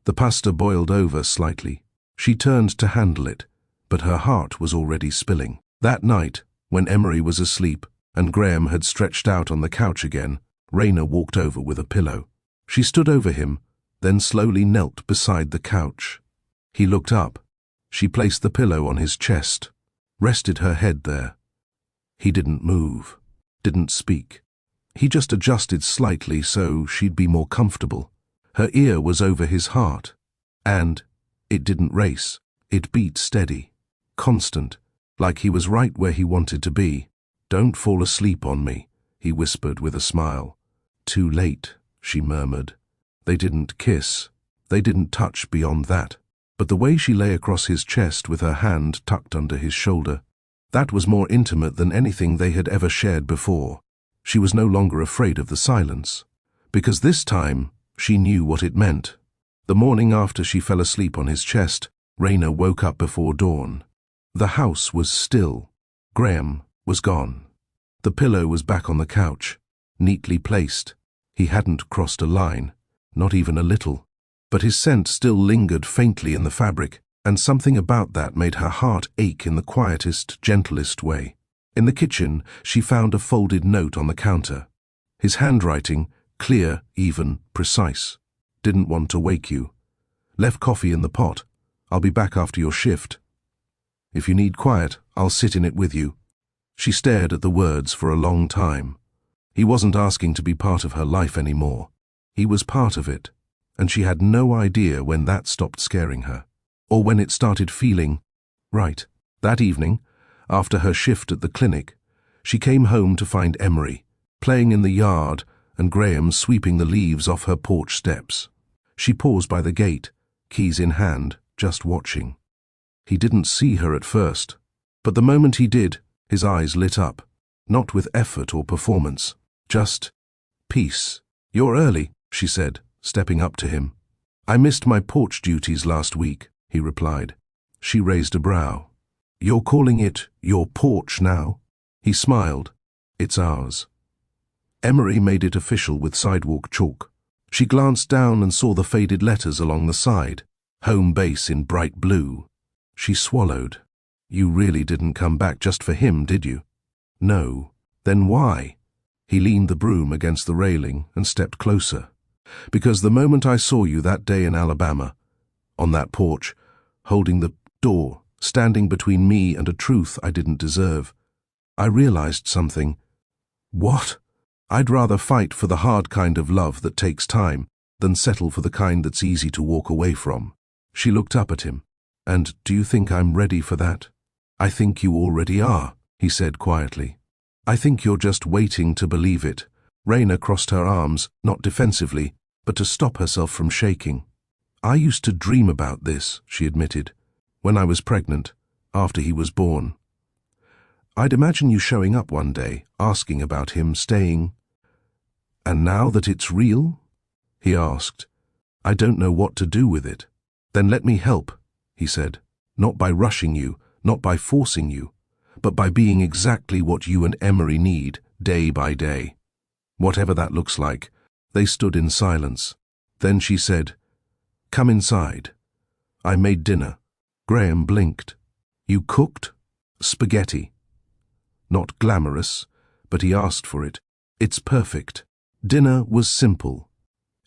The pasta boiled over slightly. She turned to handle it, but her heart was already spilling. That night, when Emery was asleep and Graham had stretched out on the couch again, Raina walked over with a pillow. She stood over him, then slowly knelt beside the couch. He looked up. She placed the pillow on his chest, rested her head there. He didn't move, didn't speak. He just adjusted slightly so she'd be more comfortable. Her ear was over his heart, and it didn't race. It beat steady, constant, like he was right where he wanted to be. Don't fall asleep on me, he whispered with a smile. Too late, she murmured. They didn't kiss. They didn't touch beyond that. But the way she lay across his chest with her hand tucked under his shoulder, that was more intimate than anything they had ever shared before. She was no longer afraid of the silence, because this time she knew what it meant. The morning after she fell asleep on his chest, Raina woke up before dawn. The house was still. Graham was gone. The pillow was back on the couch, neatly placed. He hadn't crossed a line, not even a little. But his scent still lingered faintly in the fabric, and something about that made her heart ache in the quietest, gentlest way. In the kitchen, she found a folded note on the counter. His handwriting, clear, even, precise. Didn't want to wake you. Left coffee in the pot. I'll be back after your shift. If you need quiet, I'll sit in it with you. She stared at the words for a long time. He wasn't asking to be part of her life anymore. He was part of it, and she had no idea when that stopped scaring her, or when it started feeling right. That evening, after her shift at the clinic, she came home to find Emery playing in the yard and Graham sweeping the leaves off her porch steps. She paused by the gate, keys in hand, just watching. He didn't see her at first, but the moment he did, his eyes lit up, not with effort or performance, just peace. You're early, she said, stepping up to him. I missed my porch duties last week, he replied. She raised a brow. You're calling it your porch now? He smiled. It's ours. Emery made it official with sidewalk chalk. She glanced down and saw the faded letters along the side, home base in bright blue. She swallowed. You really didn't come back just for him, did you? No. Then why? He leaned the broom against the railing and stepped closer. Because the moment I saw you that day in Alabama, on that porch, holding the door, standing between me and a truth I didn't deserve, I realized something. What? I'd rather fight for the hard kind of love that takes time than settle for the kind that's easy to walk away from. She looked up at him. And do you think I'm ready for that? I think you already are, he said quietly. I think you're just waiting to believe it. Raina crossed her arms, not defensively, but to stop herself from shaking. I used to dream about this, she admitted, when I was pregnant, after he was born. I'd imagine you showing up one day, asking about him, staying. And now that it's real? he asked. I don't know what to do with it. Then let me help, he said. Not by rushing you, not by forcing you, but by being exactly what you and Emery need, day by day. Whatever that looks like. They stood in silence. Then she said, Come inside. I made dinner. Graham blinked. You cooked? Spaghetti. Not glamorous, but he asked for it. It's perfect. Dinner was simple.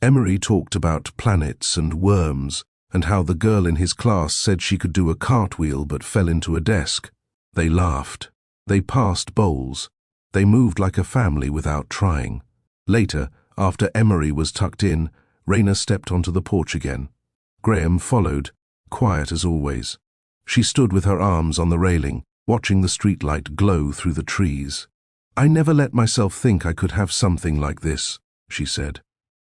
Emery talked about planets and worms, and how the girl in his class said she could do a cartwheel but fell into a desk. They laughed. They passed bowls. They moved like a family without trying. Later, after Emery was tucked in, Raina stepped onto the porch again. Graham followed, quiet as always. She stood with her arms on the railing, watching the streetlight glow through the trees. I never let myself think I could have something like this, she said.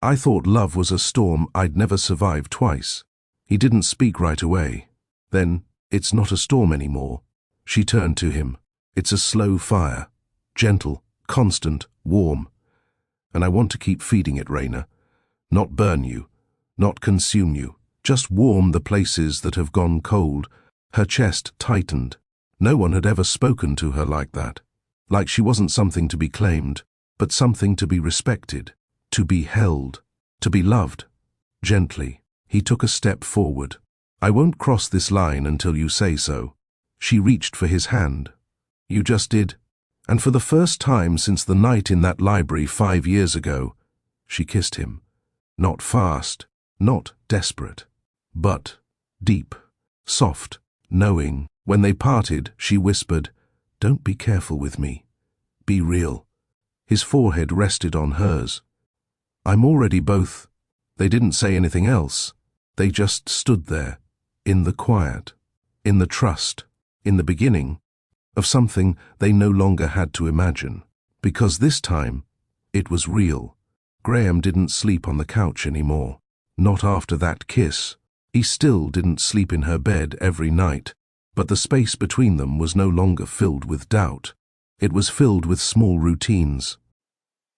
I thought love was a storm I'd never survive twice. He didn't speak right away. Then, it's not a storm anymore. She turned to him. It's a slow fire. Gentle, constant, warm. And I want to keep feeding it, Raina. Not burn you, not consume you. Just warm the places that have gone cold. Her chest tightened. No one had ever spoken to her like that. Like she wasn't something to be claimed, but something to be respected, to be held, to be loved. Gently, he took a step forward. I won't cross this line until you say so. She reached for his hand. You just did. And for the first time since the night in that library 5 years ago, she kissed him. Not fast, not desperate, but deep, soft, knowing. When they parted, she whispered, Don't be careful with me. Be real. His forehead rested on hers. I'm already both. They didn't say anything else. They just stood there, in the quiet, in the trust, in the beginning of something they no longer had to imagine. Because this time, it was real. Graham didn't sleep on the couch anymore. Not after that kiss. He still didn't sleep in her bed every night, but the space between them was no longer filled with doubt. It was filled with small routines.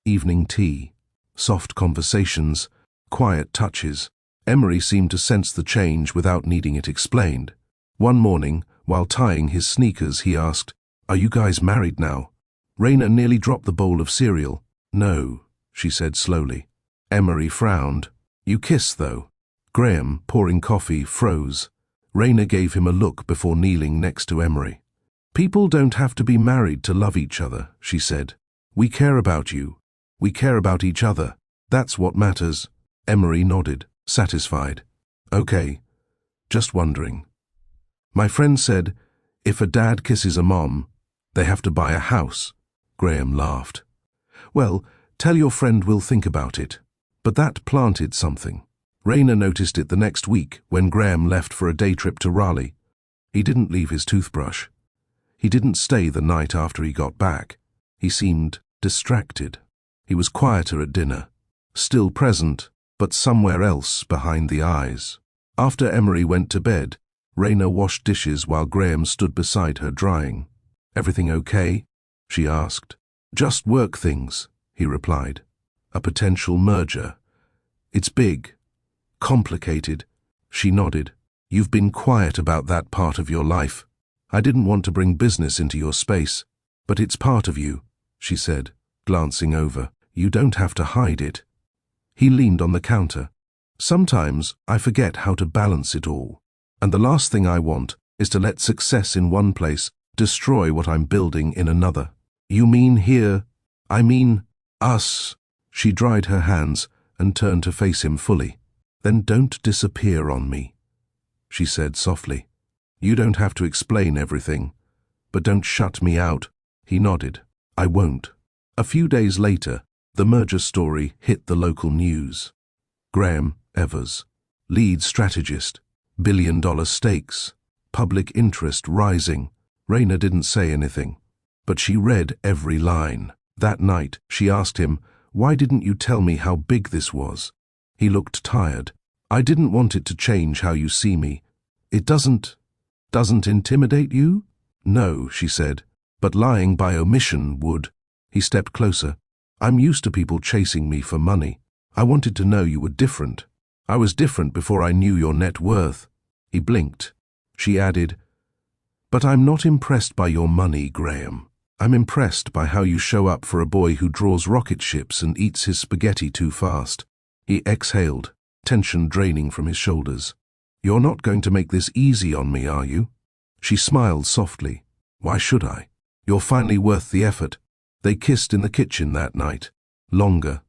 Evening tea, soft conversations, quiet touches. Emery seemed to sense the change without needing it explained. One morning, while tying his sneakers, he asked, Are you guys married now? Raina nearly dropped the bowl of cereal. No, she said slowly. Emery frowned. You kiss, though. Graham, pouring coffee, froze. Raina gave him a look before kneeling next to Emery. People don't have to be married to love each other, she said. We care about you. We care about each other. That's what matters. Emery nodded, satisfied. Okay, just wondering. My friend said, if a dad kisses a mom, they have to buy a house. Graham laughed. Well, tell your friend we'll think about it. But that planted something. Raina noticed it the next week when Graham left for a day trip to Raleigh. He didn't leave his toothbrush. He didn't stay the night after he got back. He seemed distracted. He was quieter at dinner, still present, but somewhere else behind the eyes. After Emery went to bed, Raina washed dishes while Graham stood beside her drying. Everything okay? She asked. Just work things, he replied. A potential merger. It's big. Complicated. She nodded. You've been quiet about that part of your life. I didn't want to bring business into your space, but it's part of you, she said, glancing over. You don't have to hide it. He leaned on the counter. Sometimes I forget how to balance it all. And the last thing I want is to let success in one place destroy what I'm building in another. You mean here? I mean us. She dried her hands and turned to face him fully. Then don't disappear on me, she said softly. You don't have to explain everything, but don't shut me out. He nodded. I won't. A few days later, the merger story hit the local news. Graham Evers, lead strategist, billion-dollar stakes, public interest rising. Raina didn't say anything, but she read every line. That night, she asked him, Why didn't you tell me how big this was? He looked tired. I didn't want it to change how you see me. It doesn't intimidate you? No, she said, but lying by omission would. He stepped closer. I'm used to people chasing me for money. I wanted to know you were different. I was different before I knew your net worth." He blinked. She added, "But I'm not impressed by your money, Graham. I'm impressed by how you show up for a boy who draws rocket ships and eats his spaghetti too fast." He exhaled, tension draining from his shoulders. "You're not going to make this easy on me, are you?" She smiled softly. "Why should I? You're finally worth the effort." They kissed in the kitchen that night. Longer,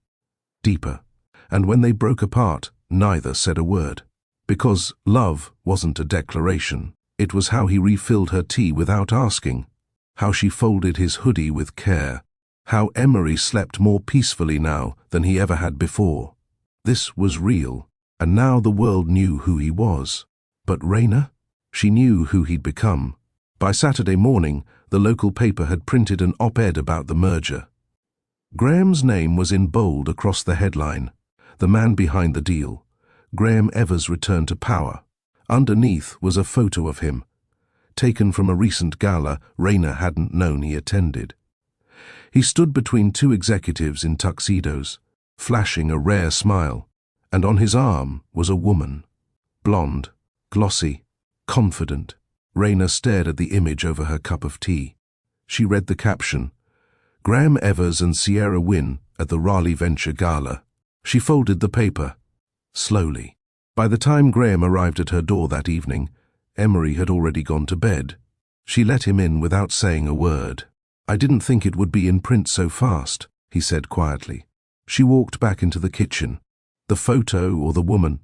deeper. And when they broke apart, neither said a word. Because love wasn't a declaration. It was how he refilled her tea without asking. How she folded his hoodie with care. How Emery slept more peacefully now than he ever had before. This was real, and now the world knew who he was. But Raina? She knew who he'd become. By Saturday morning, the local paper had printed an op-ed about the merger. Graham's name was in bold across the headline. The man behind the deal. Graham Evers returned to power. Underneath was a photo of him, taken from a recent gala Raina hadn't known he attended. He stood between two executives in tuxedos, flashing a rare smile, and on his arm was a woman. Blonde, glossy, confident. Raina stared at the image over her cup of tea. She read the caption, "Graham Evers and Sierra Wynn at the Raleigh Venture Gala." She folded the paper, slowly. By the time Graham arrived at her door that evening, Emery had already gone to bed. She let him in without saying a word. "I didn't think it would be in print so fast," he said quietly. She walked back into the kitchen. "The photo or the woman?"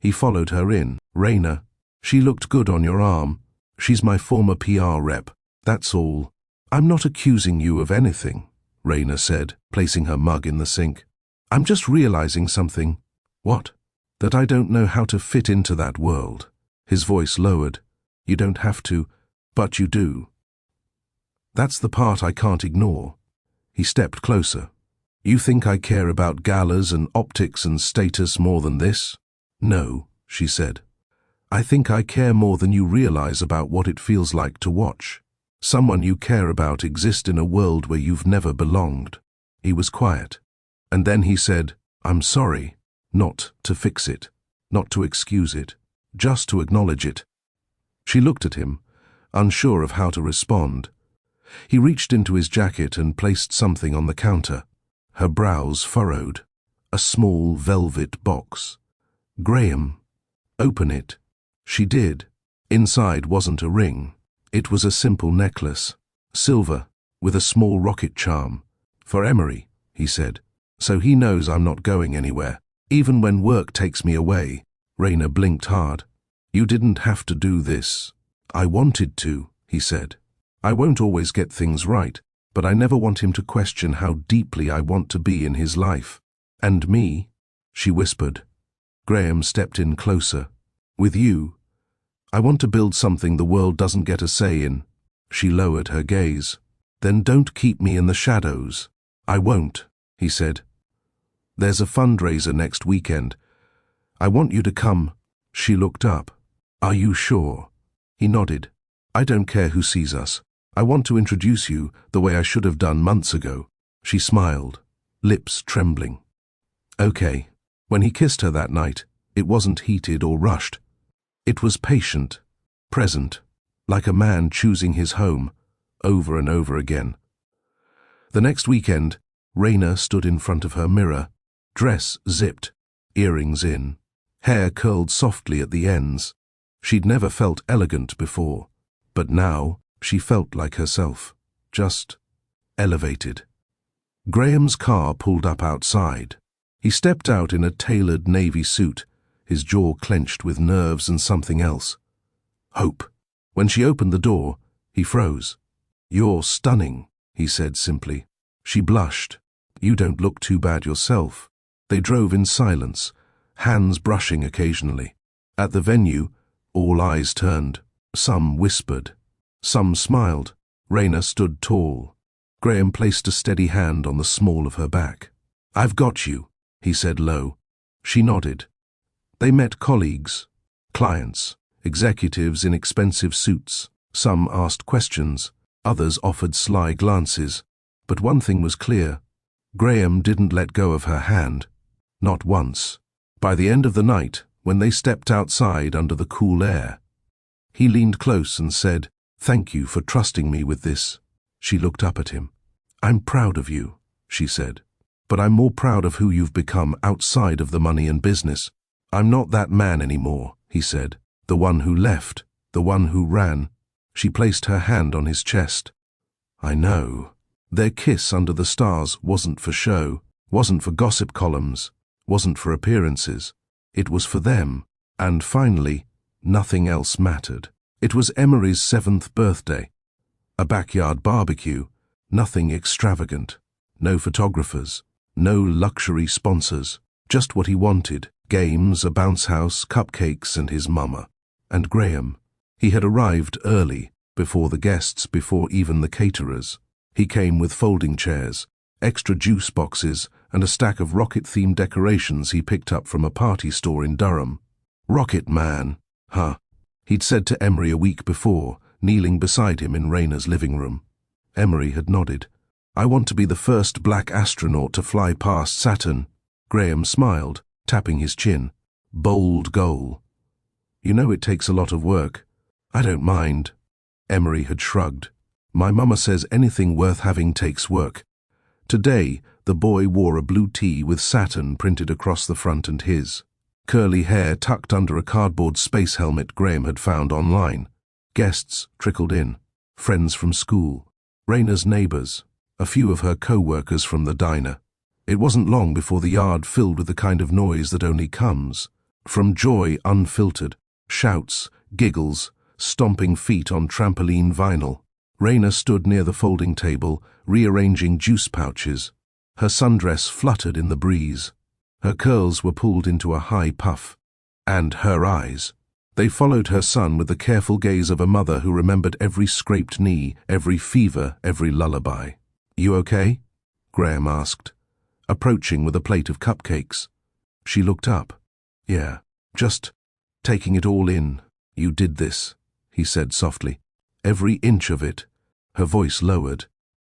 He followed her in. "Raina, she looked good on your arm. She's my former PR rep. That's all." "I'm not accusing you of anything," Raina said, placing her mug in the sink. "I'm just realizing something." "What?" "That I don't know how to fit into that world." His voice lowered. "You don't have to, but you do. That's the part I can't ignore." He stepped closer. "You think I care about galas and optics and status more than this?" "No," she said. "I think I care more than you realize about what it feels like to watch someone you care about exist in a world where you've never belonged." He was quiet. And then he said, "I'm sorry, not to fix it, not to excuse it, just to acknowledge it." She looked at him, unsure of how to respond. He reached into his jacket and placed something on the counter. Her brows furrowed. A small velvet box. "Graham, open it." She did. Inside wasn't a ring. It was a simple necklace, silver, with a small rocket charm. "For Emery," he said. "So he knows I'm not going anywhere, even when work takes me away." Raina blinked hard. "You didn't have to do this." "I wanted to," he said. "I won't always get things right, but I never want him to question how deeply I want to be in his life." "And me," she whispered. Graham stepped in closer. "With you, I want to build something the world doesn't get a say in." She lowered her gaze. "Then don't keep me in the shadows." "I won't," he said. "There's a fundraiser next weekend. I want you to come." She looked up. "Are you sure?" He nodded. "I don't care who sees us. I want to introduce you the way I should have done months ago." She smiled, lips trembling. "Okay." When he kissed her that night, it wasn't heated or rushed. It was patient, present, like a man choosing his home, over and over again. The next weekend, Raina stood in front of her mirror, dress zipped, earrings in, hair curled softly at the ends. She'd never felt elegant before, but now she felt like herself, just elevated. Graham's car pulled up outside. He stepped out in a tailored navy suit, his jaw clenched with nerves and something else. Hope. When she opened the door, he froze. "You're stunning," he said simply. She blushed. "You don't look too bad yourself." They drove in silence, hands brushing occasionally. At the venue, all eyes turned. Some whispered. Some smiled. Raina stood tall. Graham placed a steady hand on the small of her back. "I've got you," he said low. She nodded. They met colleagues, clients, executives in expensive suits. Some asked questions, others offered sly glances. But one thing was clear. Graham didn't let go of her hand. Not once. By the end of the night, when they stepped outside under the cool air, he leaned close and said, "Thank you for trusting me with this." She looked up at him. "I'm proud of you," she said. "But I'm more proud of who you've become outside of the money and business." "I'm not that man anymore," he said. "The one who left, the one who ran." She placed her hand on his chest. "I know." Their kiss under the stars wasn't for show, wasn't for gossip columns, wasn't for appearances. It was for them. And finally, nothing else mattered. It was Emery's 7th birthday. A backyard barbecue, nothing extravagant. No photographers, no luxury sponsors. Just what he wanted: games, a bounce house, cupcakes, and his mama. And Graham. He had arrived early, before the guests, before even the caterers. He came with folding chairs, extra juice boxes, and a stack of rocket-themed decorations he picked up from a party store in Durham. "Rocket Man, huh?" he'd said to Emery a week before, kneeling beside him in Rayna's living room. Emery had nodded. "I want to be the first black astronaut to fly past Saturn." Graham smiled, tapping his chin. "Bold goal." "You know it takes a lot of work." "I don't mind." Emery had shrugged. "My mama says anything worth having takes work." Today, the boy wore a blue tee with Saturn printed across the front and his curly hair tucked under a cardboard space helmet Graham had found online. Guests trickled in. Friends from school, Rayna's neighbors, a few of her co-workers from the diner. It wasn't long before the yard filled with the kind of noise that only comes from joy unfiltered, shouts, giggles, stomping feet on trampoline vinyl. Rayna stood near the folding table, rearranging juice pouches. Her sundress fluttered in the breeze. Her curls were pulled into a high puff. And her eyes. They followed her son with the careful gaze of a mother who remembered every scraped knee, every fever, every lullaby. "You okay?" Graham asked, approaching with a plate of cupcakes. She looked up. "Yeah, just taking it all in." "You did this," he said softly. "Every inch of it." Her voice lowered.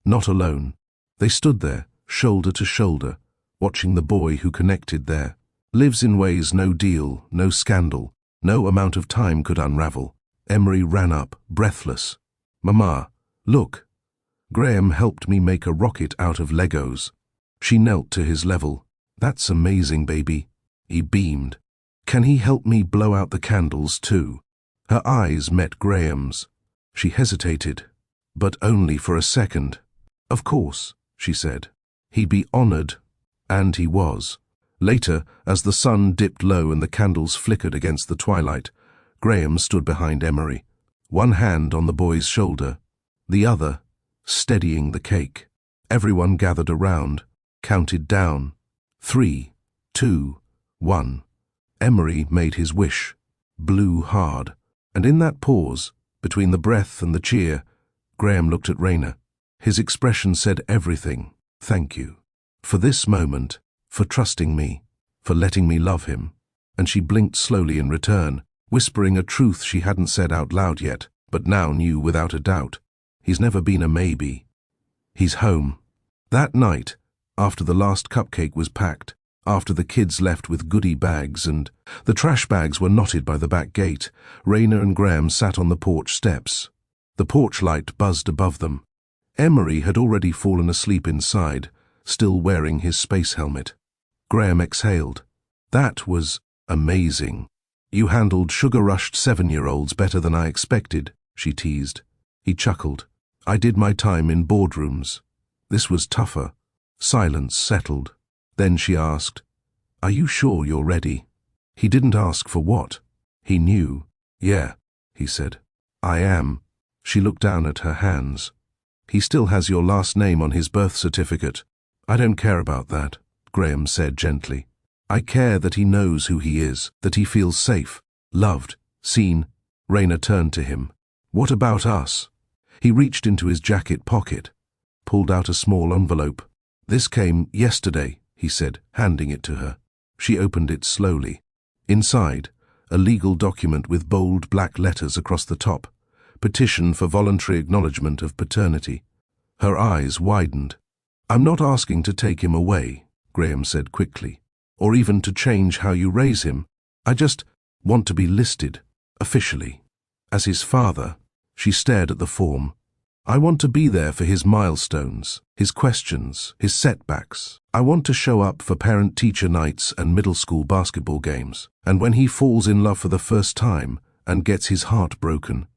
Not alone. They stood there, shoulder to shoulder, watching the boy who connected their lives in ways no deal, no scandal, no amount of time could unravel. Emery ran up, breathless. "Mama, look." Graham helped me make a rocket out of Legos. She knelt to his level. "That's amazing, baby." He beamed. "Can he help me blow out the candles too?" Her eyes met Graham's. She hesitated, but only for a second. "Of course," she said. He'd be honored, and he was. Later, as the sun dipped low and the candles flickered against the twilight, Graham stood behind Emery, one hand on the boy's shoulder, the other steadying the cake. Everyone gathered around, counted down. 3, 2, 1. Emery made his wish, blew hard, and in that pause, between the breath and the cheer, Graham looked at Rayna. His expression said everything. "Thank you. For this moment, for trusting me, for letting me love him." And she blinked slowly in return, whispering a truth she hadn't said out loud yet, but now knew without a doubt. He's never been a maybe. He's home. That night, after the last cupcake was packed, after the kids left with goodie bags and the trash bags were knotted by the back gate, Rayna and Graham sat on the porch steps. The porch light buzzed above them. Emery had already fallen asleep inside, still wearing his space helmet. Graham exhaled. "That was amazing. You handled sugar-rushed 7-year-olds better than I expected," she teased. He chuckled. "I did my time in boardrooms. This was tougher." Silence settled. Then she asked, "Are you sure you're ready?" He didn't ask for what. He knew. "Yeah," he said. "I am." She looked down at her hands. "He still has your last name on his birth certificate." "I don't care about that," Graham said gently. "I care that he knows who he is, that he feels safe, loved, seen." Rayna turned to him. "What about us?" He reached into his jacket pocket, pulled out a small envelope. "This came yesterday," he said, handing it to her. She opened it slowly. Inside, a legal document with bold black letters across the top. Petition for voluntary acknowledgement of paternity. Her eyes widened. "I'm not asking to take him away," Graham said quickly. or even to change how you raise him. I just want to be listed, officially, as his father." She stared at the form. "I want to be there for his milestones, his questions, his setbacks. I want to show up for parent-teacher nights and middle school basketball games. And when he falls in love for the first time and gets his heart broken,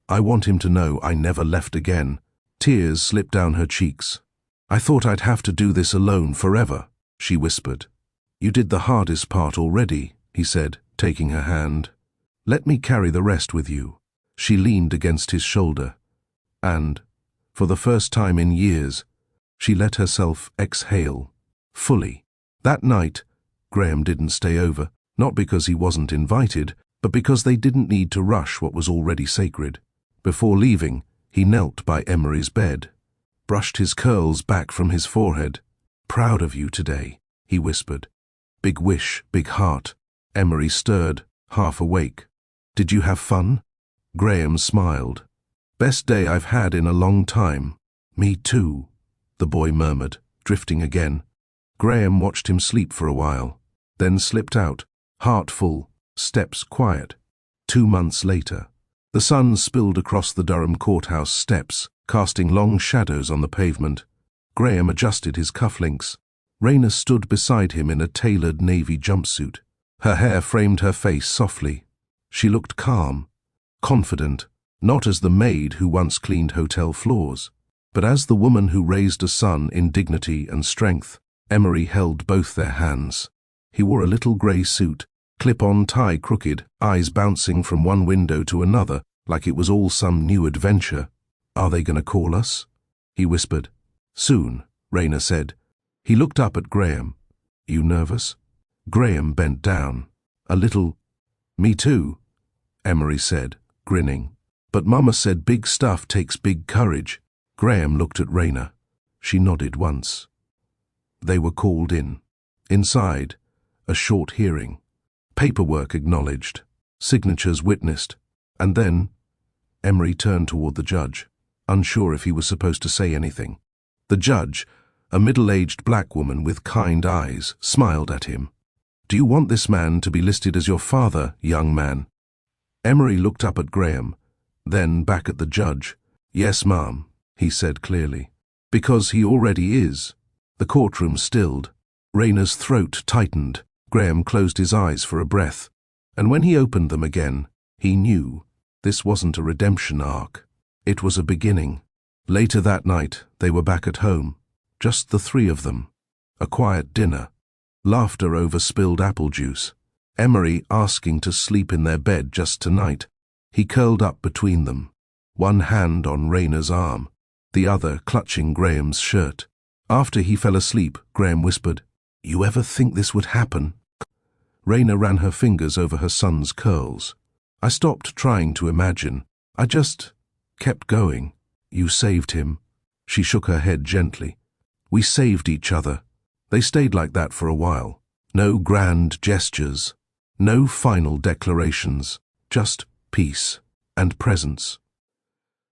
I want him to know I never left again." Tears slipped down her cheeks. "I thought I'd have to do this alone forever," she whispered. "You did the hardest part already," he said, taking her hand. "Let me carry the rest with you." She leaned against his shoulder, and, for the first time in years, she let herself exhale, fully. That night, Graham didn't stay over, not because he wasn't invited, but because they didn't need to rush what was already sacred. Before leaving, he knelt by Emery's bed, brushed his curls back from his forehead. "Proud of you today," he whispered. "Big wish, big heart." Emery stirred, half awake. "Did you have fun?" Graham smiled. "Best day I've had in a long time." "Me too," the boy murmured, drifting again. Graham watched him sleep for a while, then slipped out, heart full, steps quiet. 2 months later, the sun spilled across the Durham courthouse steps, casting long shadows on the pavement. Graham adjusted his cufflinks. Raina stood beside him in a tailored navy jumpsuit. Her hair framed her face softly. She looked calm, confident, not as the maid who once cleaned hotel floors, but as the woman who raised a son in dignity and strength. Emery held both their hands. He wore a little grey suit, clip-on tie crooked, eyes bouncing from one window to another, like it was all some new adventure. "Are they going to call us?" he whispered. "Soon," Raina said. He looked up at Graham. "You nervous?" Graham bent down. "A little." "Me too," Emery said, grinning. "But Mama said big stuff takes big courage." Graham looked at Raina. She nodded once. They were called in. Inside, a short hearing. Paperwork acknowledged, signatures witnessed, and then Emery turned toward the judge, unsure if he was supposed to say anything. The judge, a middle-aged black woman with kind eyes, smiled at him. "Do you want this man to be listed as your father, young man?" Emery looked up at Graham, then back at the judge. "Yes, ma'am," he said clearly. "Because he already is." The courtroom stilled. Raina's throat tightened. Graham closed his eyes for a breath, and when he opened them again, he knew this wasn't a redemption arc. It was a beginning. Later that night, they were back at home, just the three of them. A quiet dinner, laughter over spilled apple juice. Emery asking to sleep in their bed just tonight. He curled up between them, one hand on Raina's arm, the other clutching Graham's shirt. After he fell asleep, Graham whispered, "You ever think this would happen?" Raina ran her fingers over her son's curls. "I stopped trying to imagine. I just kept going." "You saved him." She shook her head gently. "We saved each other." They stayed like that for a while. No grand gestures, no final declarations, just peace and presence.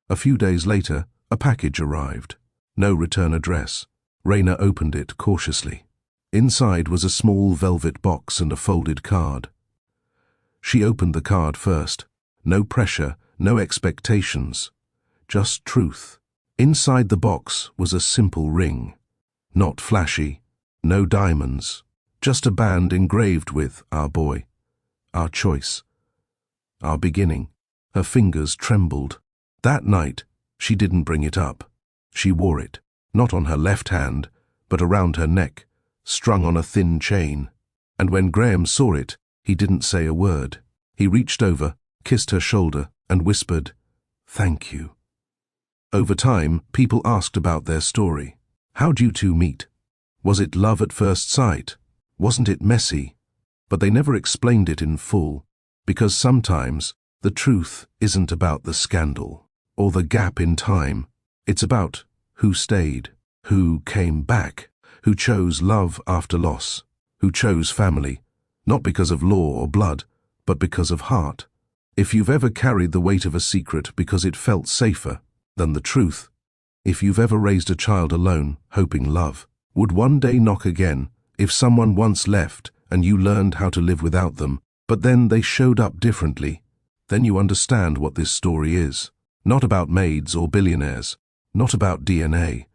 A few days later, a package arrived. No return address. Raina opened it cautiously. Inside was a small velvet box and a folded card. She opened the card first. No pressure, no expectations, just truth. Inside the box was a simple ring. Not flashy, no diamonds, just a band engraved with "Our boy," "Our choice," "Our beginning." Her fingers trembled. That night, she didn't bring it up. She wore it, not on her left hand, but around her neck, strung on a thin chain. And when Graham saw it, he didn't say a word. He reached over, kissed her shoulder, and whispered, "Thank you." Over time, people asked about their story. How'd you two meet? Was it love at first sight? Wasn't it messy? But they never explained it in full, because sometimes the truth isn't about the scandal or the gap in time. It's about who stayed, who came back, who chose love after loss, who chose family, not because of law or blood, but because of heart. If you've ever carried the weight of a secret because it felt safer than the truth, if you've ever raised a child alone, hoping love would one day knock again, If someone once left and you learned how to live without them, but then they showed up differently, then you understand what this story is. Not about maids or billionaires, not about DNA.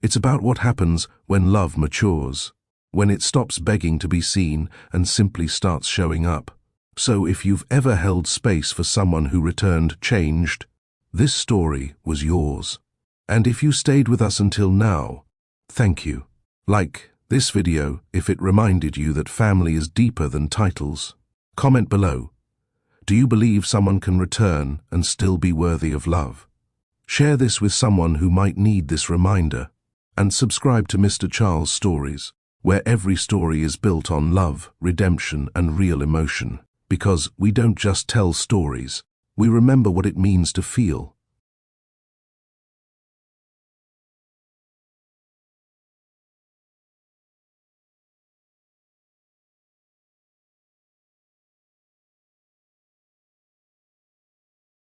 It's about what happens when love matures, when it stops begging to be seen and simply starts showing up. So if you've ever held space for someone who returned changed, this story was yours. And if you stayed with us until now, thank you. Like this video if it reminded you that family is deeper than titles. Comment below. Do you believe someone can return and still be worthy of love? Share this with someone who might need this reminder. And subscribe to Mr. Charles Stories, where every story is built on love, redemption, and real emotion. Because we don't just tell stories, we remember what it means to feel.